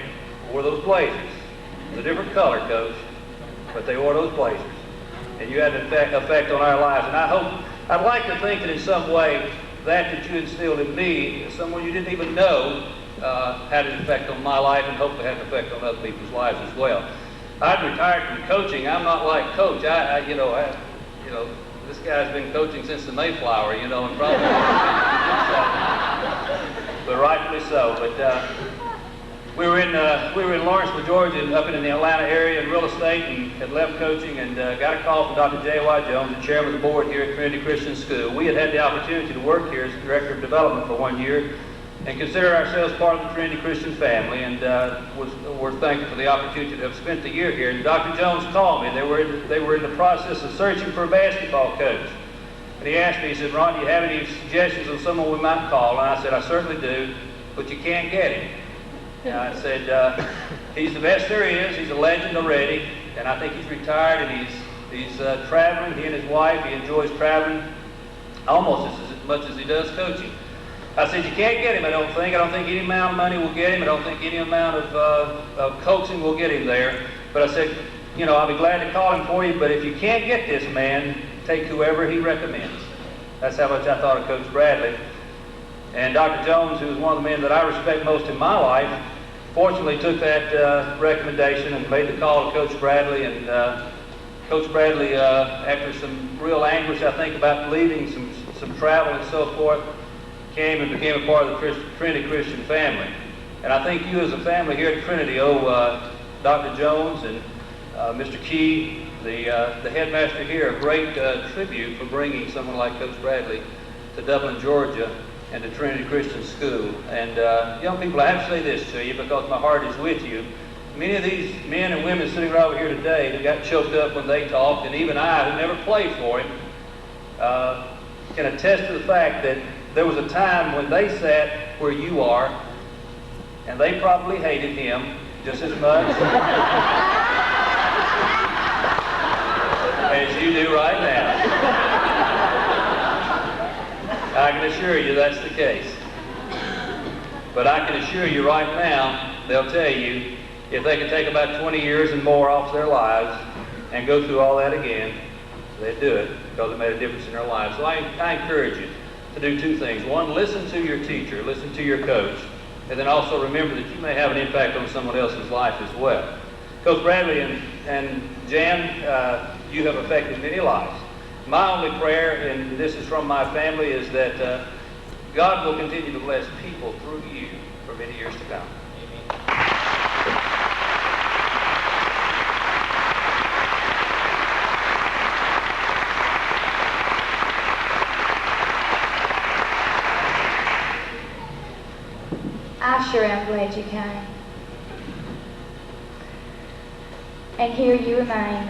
wore those blazers. It was a different color, Coach, but they wore those blazers. And you had an effect on our lives. And I'd like to think that in some way, that you instilled in me, someone you didn't even know, had an effect on my life and hopefully had an effect on other people's lives as well. I'd retired from coaching. I'm not like Coach. This guy's been coaching since the Mayflower, and probably, but rightfully so. But we were in Lawrenceville, Georgia, up in the Atlanta area in real estate, and had left coaching and got a call from Dr. J.Y. Jones, the chairman of the board here at Trinity Christian School. We had the opportunity to work here as director of development for 1 year, and consider ourselves part of the Trinity Christian family, and we're thankful for the opportunity to have spent the year here. And Dr. Jones called me. They were in the process of searching for a basketball coach. And he asked me, he said, "Ron, do you have any suggestions on someone we might call?" And I said, "I certainly do, but you can't get him." And I said, "He's the best there is. He's a legend already, and I think he's retired, and he's traveling. He and his wife, he enjoys traveling almost as much as he does coaching." I said, "You can't get him, I don't think. I don't think any amount of money will get him. I don't think any amount of coaching will get him there. But I said, I'll be glad to call him for you, but if you can't get this man, take whoever he recommends." That's how much I thought of Coach Bradley. And Dr. Jones, who is one of the men that I respect most in my life, fortunately took that recommendation and made the call to Coach Bradley. And Coach Bradley, after some real anguish, I think, about leaving, some travel and so forth, came and became a part of the Trinity Christian family. And I think you as a family here at Trinity owe Dr. Jones and Mr. Key, the headmaster here, a great tribute for bringing someone like Coach Bradley to Dublin, Georgia, and to Trinity Christian School. And young people, I have to say this to you because my heart is with you. Many of these men and women sitting right over here today who got choked up when they talked, and even I, who never played for him, can attest to the fact that there was a time when they sat where you are, and they probably hated him just as much as you do right now. I can assure you that's the case. But I can assure you right now, they'll tell you, if they could take about 20 years and more off their lives and go through all that again, they'd do it because it made a difference in their lives. So I encourage you to do two things. One, listen to your teacher, listen to your coach, and then also remember that you may have an impact on someone else's life as well. Coach Bradley and Jan, you have affected many lives. My only prayer, and this is from my family, is that God will continue to bless people through you for many years to come. I sure am glad you came. And here you remain.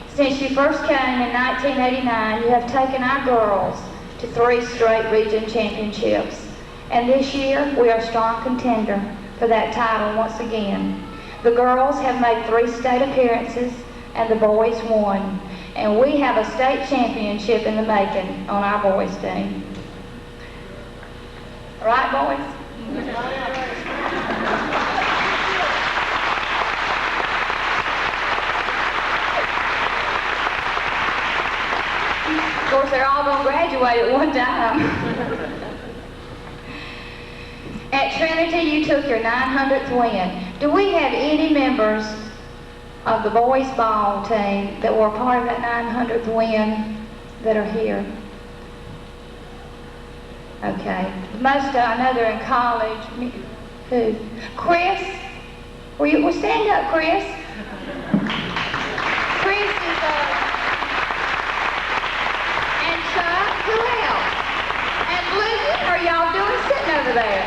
Since you first came in 1989, you have taken our girls to 3 straight region championships. And this year, we are a strong contender for that title once again. The girls have made 3 state appearances, and the boys 1. And we have a state championship in the making on our boys team. Right, boys? Of course, they're all going to graduate at one time. At Trinity, you took your 900th win. Do we have any members of the boys' ball team that were part of that 900th win that are here? Okay. Most, I know they're in college. Who? Chris? Well, stand up, Chris. Chris is, and Chuck, who else? And Blue, what are y'all doing sitting over there?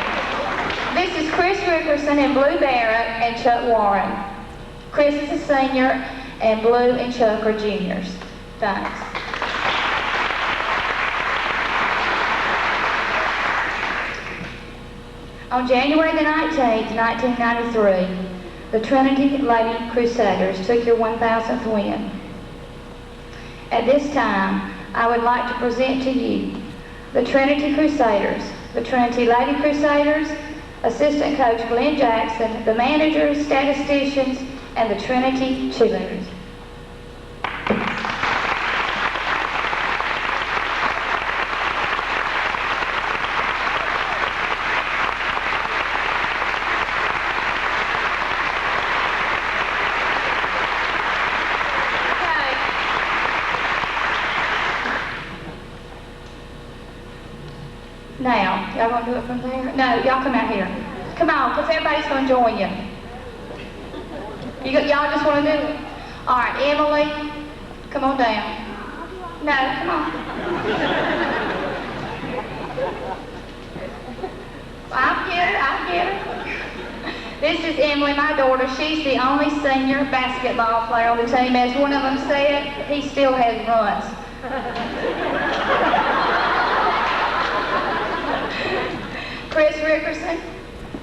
This is Chris Rickerson and Blue Barrett and Chuck Warren. Chris is a senior, and Blue and Chuck are juniors. Thanks. On January the 19th, 1993, the Trinity Lady Crusaders took your 1,000th win. At this time, I would like to present to you the Trinity Crusaders, the Trinity Lady Crusaders, Assistant Coach Glenn Jackson, the managers, statisticians, and the Trinity cheerleaders. Now, y'all gonna do it from there? No, y'all come out here. Come on, because everybody's gonna join you. Y'all just want to do it? All right, Emily, come on down. No, come on. I'll get her. This is Emily, my daughter. She's the only senior basketball player on the team. As one of them said, he still has runs. Chris Rickerson,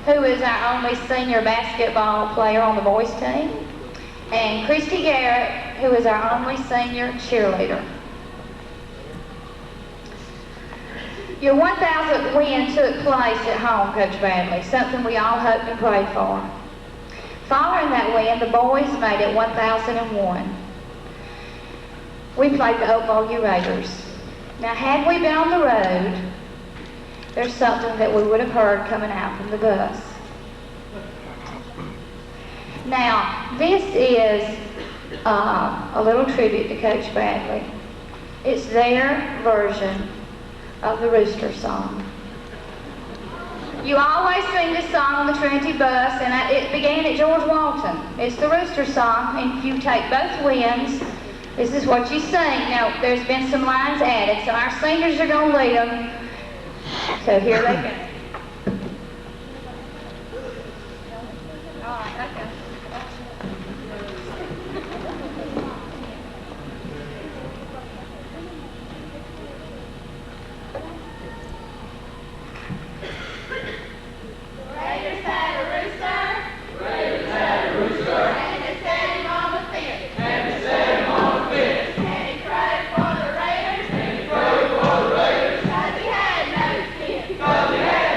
who is our only senior basketball player on the boys team, and Christy Garrett, who is our only senior cheerleader. Your 1,000th win took place at home, Coach Bradley, something we all hoped and prayed for. Following that win, the boys made it 1,001. We played the Oak Bowl Raiders. Now, had we been on the road, there's something that we would have heard coming out from the bus. Now, this is a little tribute to Coach Bradley. It's their version of the Rooster song. You always sing this song on the Trinity bus, and it began at George Walton. It's the Rooster song, and if you take both wins, this is what you sing. Now, there's been some lines added, so our singers are going to lead them. So here they go. All right, okay. Raiders had a rooster. Raiders had a rooster. And they set him on the fence. And they set him on the fence. And he crowed for the Raiders. And he crowed for the Raiders. 'Cause he had no skin. 'Cause he had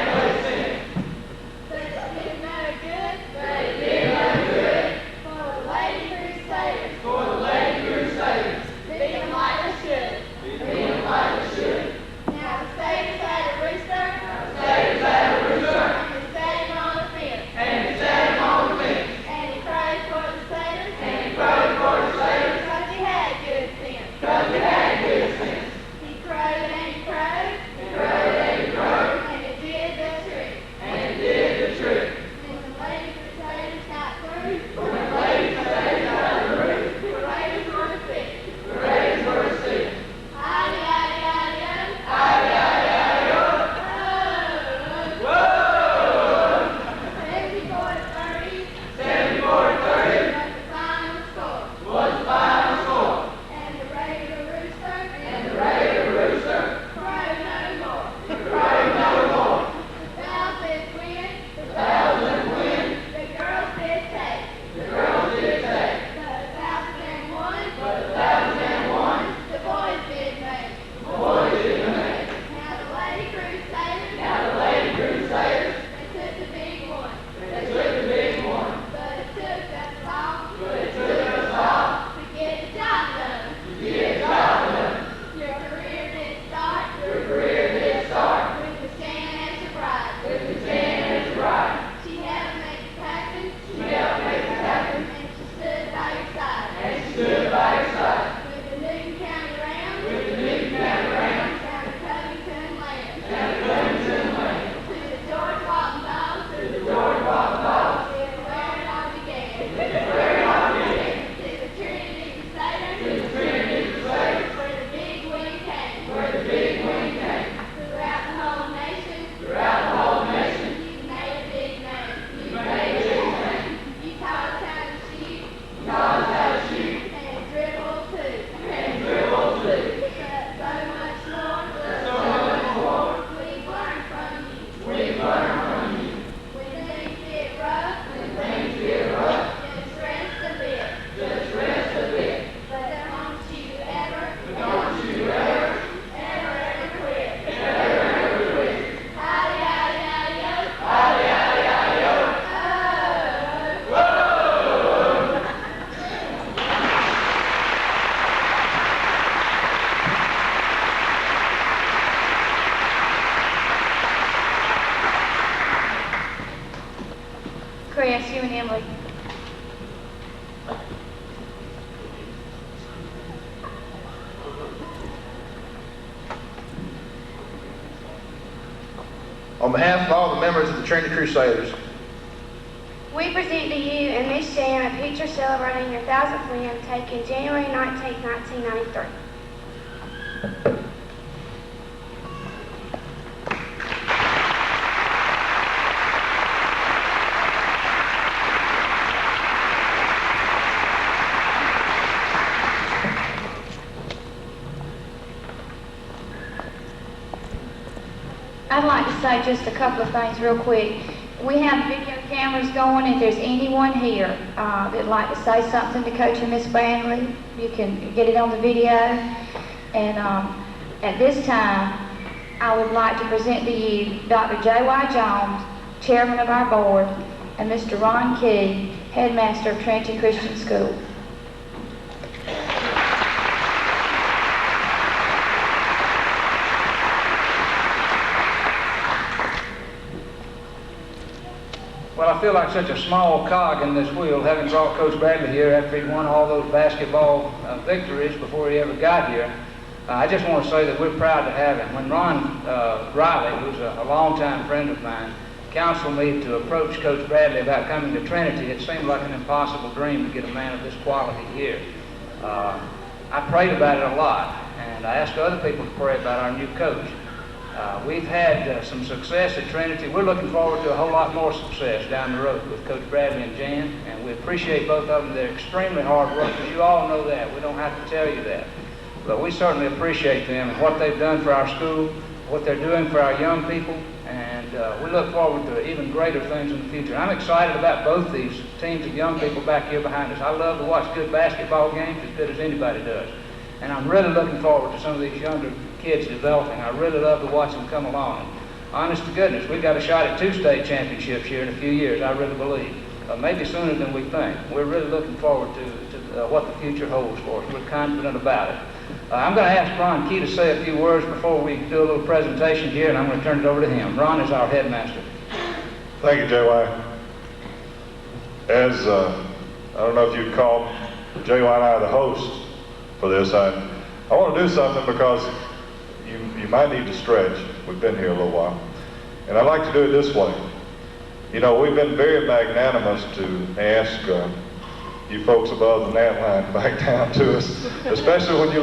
On behalf of all the members of the Trinity Crusaders, We present to you and Miss Jan a picture celebrating your 1000th win taken January 19, 1993. I'd like to say just a couple of things real quick. We have video cameras going. If there's anyone here that'd like to say something to Coach and Miss Bradley, you can get it on the video. And at this time, I would like to present to you Dr. J.Y. Jones, Chairman of our board, and Mr. Ron Key, Headmaster of Trinity Christian School. Well, I feel like such a small cog in this wheel, having brought Coach Bradley here after he won all those basketball victories before he ever got here. I just want to say that we're proud to have him. When Ron Riley, who's a longtime friend of mine, counseled me to approach Coach Bradley about coming to Trinity, it seemed like an impossible dream to get a man of this quality here. I prayed about it a lot, and I asked other people to pray about our new coach. We've had some success at Trinity. We're looking forward to a whole lot more success down the road with Coach Bradley and Jan, and we appreciate both of them. They're extremely hard workers. You all know that. We don't have to tell you that. But we certainly appreciate them and what they've done for our school, what they're doing for our young people, and we look forward to even greater things in the future. I'm excited about both these teams of young people back here behind us. I love to watch good basketball games as good as anybody does. And I'm really looking forward to some of these younger kids developing. I really love to watch them come along. Honest to goodness, we've got a shot at 2 state championships here in a few years, I really believe. Maybe sooner than we think. We're really looking forward to what the future holds for us. We're confident about it. I'm going to ask Ron Key to say a few words before we do a little presentation here, and I'm going to turn it over to him. Ron is our headmaster. Thank you, J.Y. As, I don't know if you'd call J.Y. and I the hosts for this, I want to do something because you might need to stretch. We've been here a little while. And I'd like to do it this way. You know, we've been very magnanimous to ask you folks above the gnat line back down to us, especially when you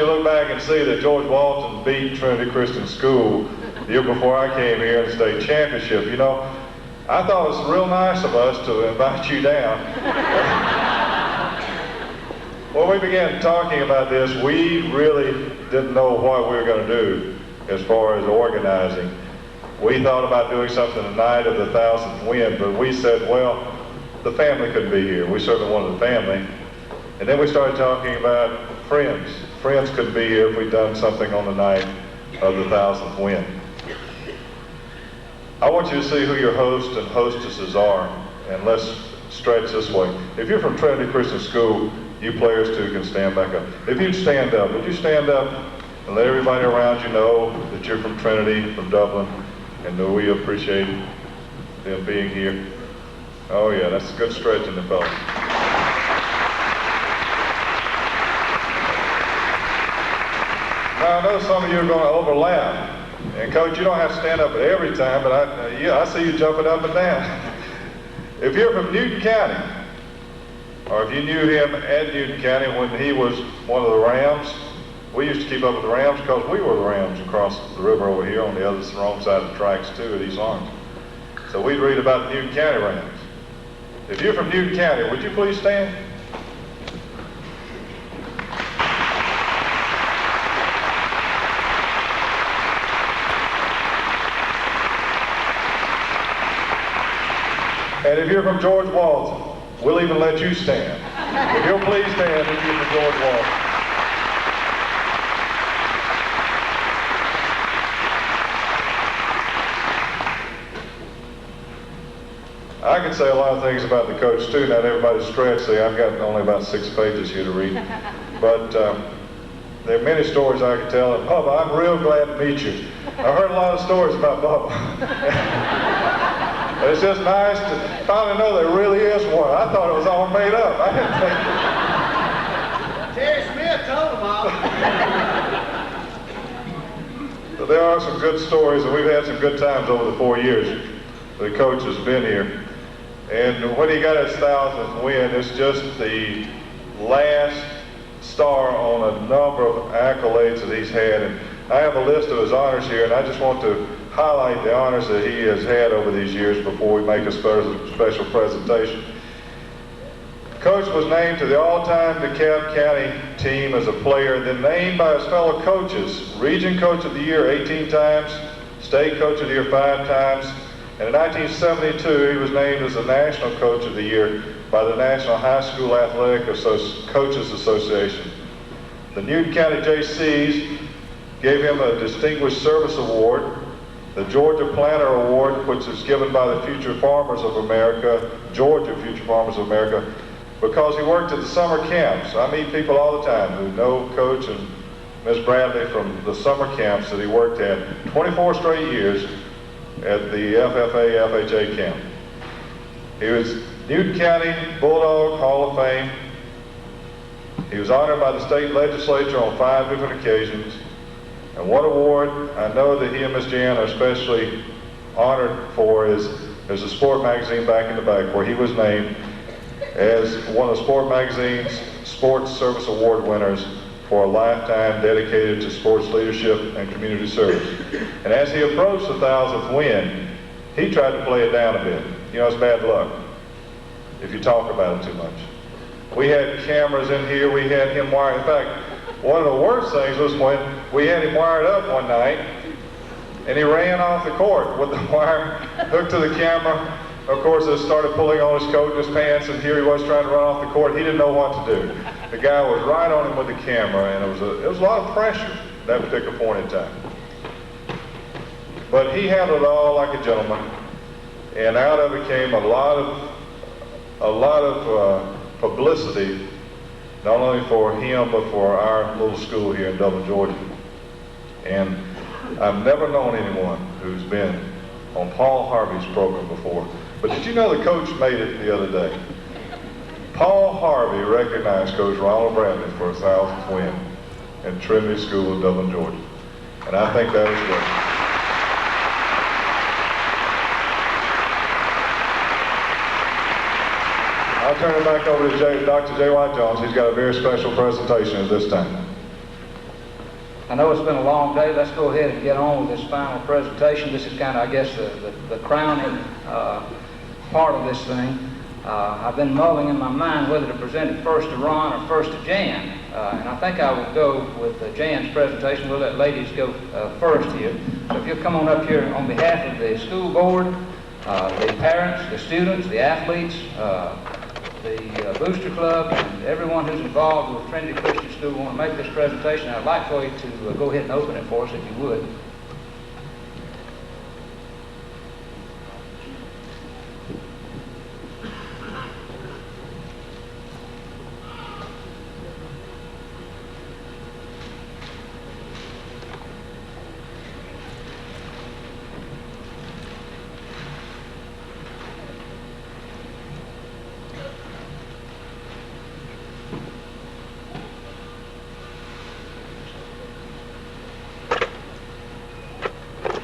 look back and see that George Walton beat Trinity Christian School the year before I came here in the state championship. You know, I thought it was real nice of us to invite you down. When we began talking about this, we really didn't know what we were going to do as far as organizing. We thought about doing something the night of the 1000th win, but we said, well, the family couldn't be here. We certainly wanted the family. And then we started talking about friends. Friends couldn't be here if we'd done something on the night of the 1000th win. I want you to see who your hosts and hostesses are, and let's stretch this way. If you're from Trinity Christian School, you players too can stand back up. If you'd stand up, would you stand up and let everybody around you know that you're from Trinity, from Dublin, and that we appreciate them being here? Oh yeah, that's a good stretch in the fellas. Now I know some of you are going to overlap. And Coach, you don't have to stand up every time, but I see you jumping up and down. If you're from Newton County, or if you knew him at Newton County when he was one of the Rams, we used to keep up with the Rams because we were the Rams across the river over here on the other wrong side of the tracks too at East Orange. So we'd read about the Newton County Rams. If you're from Newton County, would you please stand? And if you're from George Walton, we'll even let you stand. If you'll please stand if you're from George Walton. I can say a lot of things about the coach too. Not everybody's stretched. See, I've got only about 6 pages here to read. But there are many stories I could tell. And Bubba, I'm real glad to meet you. I've heard a lot of stories about Bubba. It's just nice to finally know there really is one. I thought it was all made up. I didn't think. Terry Smith told them all. But there are some good stories, and we've had some good times over the 4 years the coach has been here. And when he got his 1,000th win, it's just the last star on a number of accolades that he's had. And I have a list of his honors here, and I just want to highlight the honors that he has had over these years before we make a special presentation. Coach was named to the all-time DeKalb County team as a player, then named by his fellow coaches, Region Coach of the Year 18 times, State Coach of the Year 5 times, and in 1972 he was named as the National Coach of the Year by the National High School Athletic Coaches Association. The Newton County JCs gave him a Distinguished Service Award, the Georgia Planter Award, which is given by the Future Farmers of America, Georgia Future Farmers of America, because he worked at the summer camps. I meet people all the time who know Coach and Ms. Bradley from the summer camps that he worked at 24 straight years at the FFA, FHA camp. He was Newton County Bulldog Hall of Fame. He was honored by the state legislature on 5 different occasions. And one award I know that he and Miss Jan are especially honored for is there's a sport magazine back in the back where he was named as one of Sport Magazine's Sports Service Award winners for a lifetime dedicated to sports leadership and community service. And as he approached the 1,000th win, he tried to play it down a bit. You know, it's bad luck if you talk about it too much. We had cameras in here, we had him wired. In fact, one of the worst things was when we had him wired up one night and he ran off the court with the wire hooked to the camera. Of course, they started pulling on his coat and his pants, and here he was trying to run off the court. He didn't know what to do. The guy was right on him with the camera, and it was a lot of pressure at that particular point in time. But he handled it all like a gentleman, and out of it came a lot of publicity, not only for him but for our little school here in Dublin, Georgia. And I've never known anyone who's been on Paul Harvey's program before. But did you know the coach made it the other day? Paul Harvey recognized Coach Ronald Bradley for his 1,000th win at Trinity School in Dublin, Georgia. And I think that is great. I'll turn it back over to Dr. J.Y. Jones. He's got a very special presentation at this time. I know it's been a long day. Let's go ahead and get on with this final presentation. This is kind of, I guess, the crowning part of this thing. I've been mulling in my mind whether to present it first to Ron or first to Jan. And I think I will go with Jan's presentation. We'll let ladies go first here. So if you'll come on up here on behalf of the school board, the parents, the students, the athletes, the Booster Club, and everyone who's involved with Trinity Christian School want to make this presentation. I'd like for you to go ahead and open it for us if you would.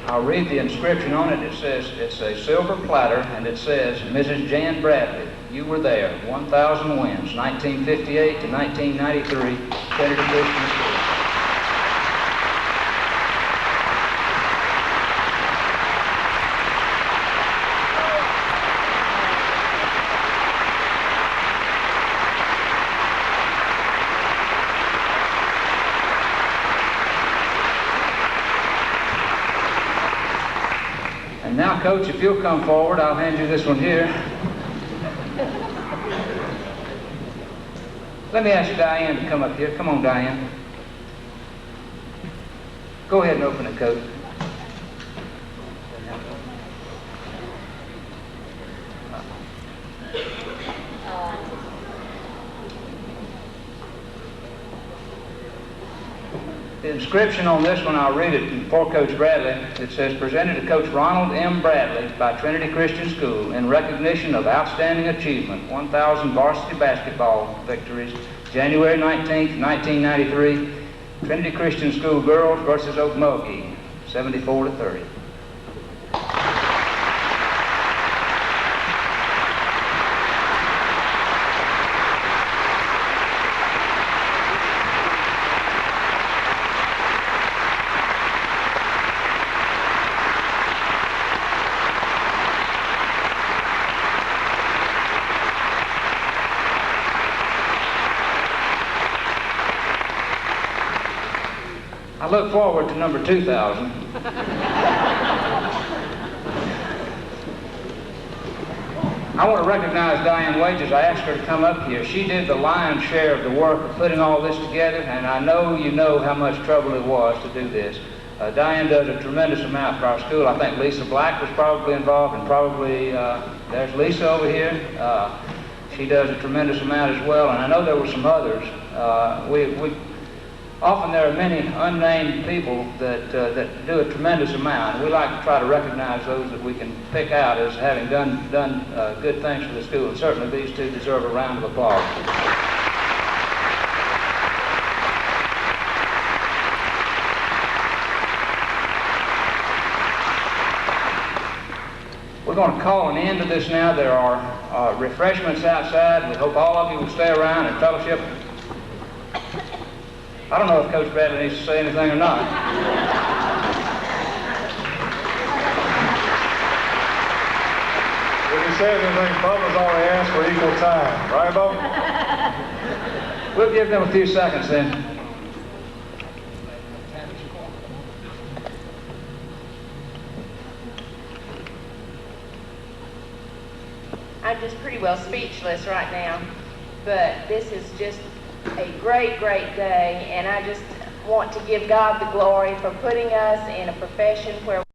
I'll read the inscription on it. It says, it's a silver platter, and it says, Mrs. Jan Bradley, you were there, 1,000 wins, 1958 to 1993, Trinity Christian School. Now, Coach, if you'll come forward, I'll hand you this one here. Let me ask Diane to come up here. Come on, Diane. Go ahead and open it, Coach. The inscription on this one, I'll read it for Coach Bradley. It says, presented to Coach Ronald M. Bradley by Trinity Christian School in recognition of outstanding achievement, 1,000 varsity basketball victories, January 19th, 1993, Trinity Christian School girls versus Okmulgee. 74-30. I look forward to number 2,000. I want to recognize Diane Wages. I asked her to come up here. She did the lion's share of the work of putting all this together, and I know you know how much trouble it was to do this. Diane does a tremendous amount for our school. I think Lisa Black was probably involved, and probably, there's Lisa over here. She does a tremendous amount as well, and I know there were some others. Often there are many unnamed people that do a tremendous amount. We like to try to recognize those that we can pick out as having done good things for the school, and certainly these two deserve a round of applause. We're going to call an end to this now. There are refreshments outside. We hope all of you will stay around and fellowship. I don't know if Coach Bradley needs to say anything or not. If he says anything, Bubba's already asked for equal time. Right, Bubba? We'll give them a few seconds then. I'm just pretty well speechless right now, but this is just a great, great day, and I just want to give God the glory for putting us in a profession where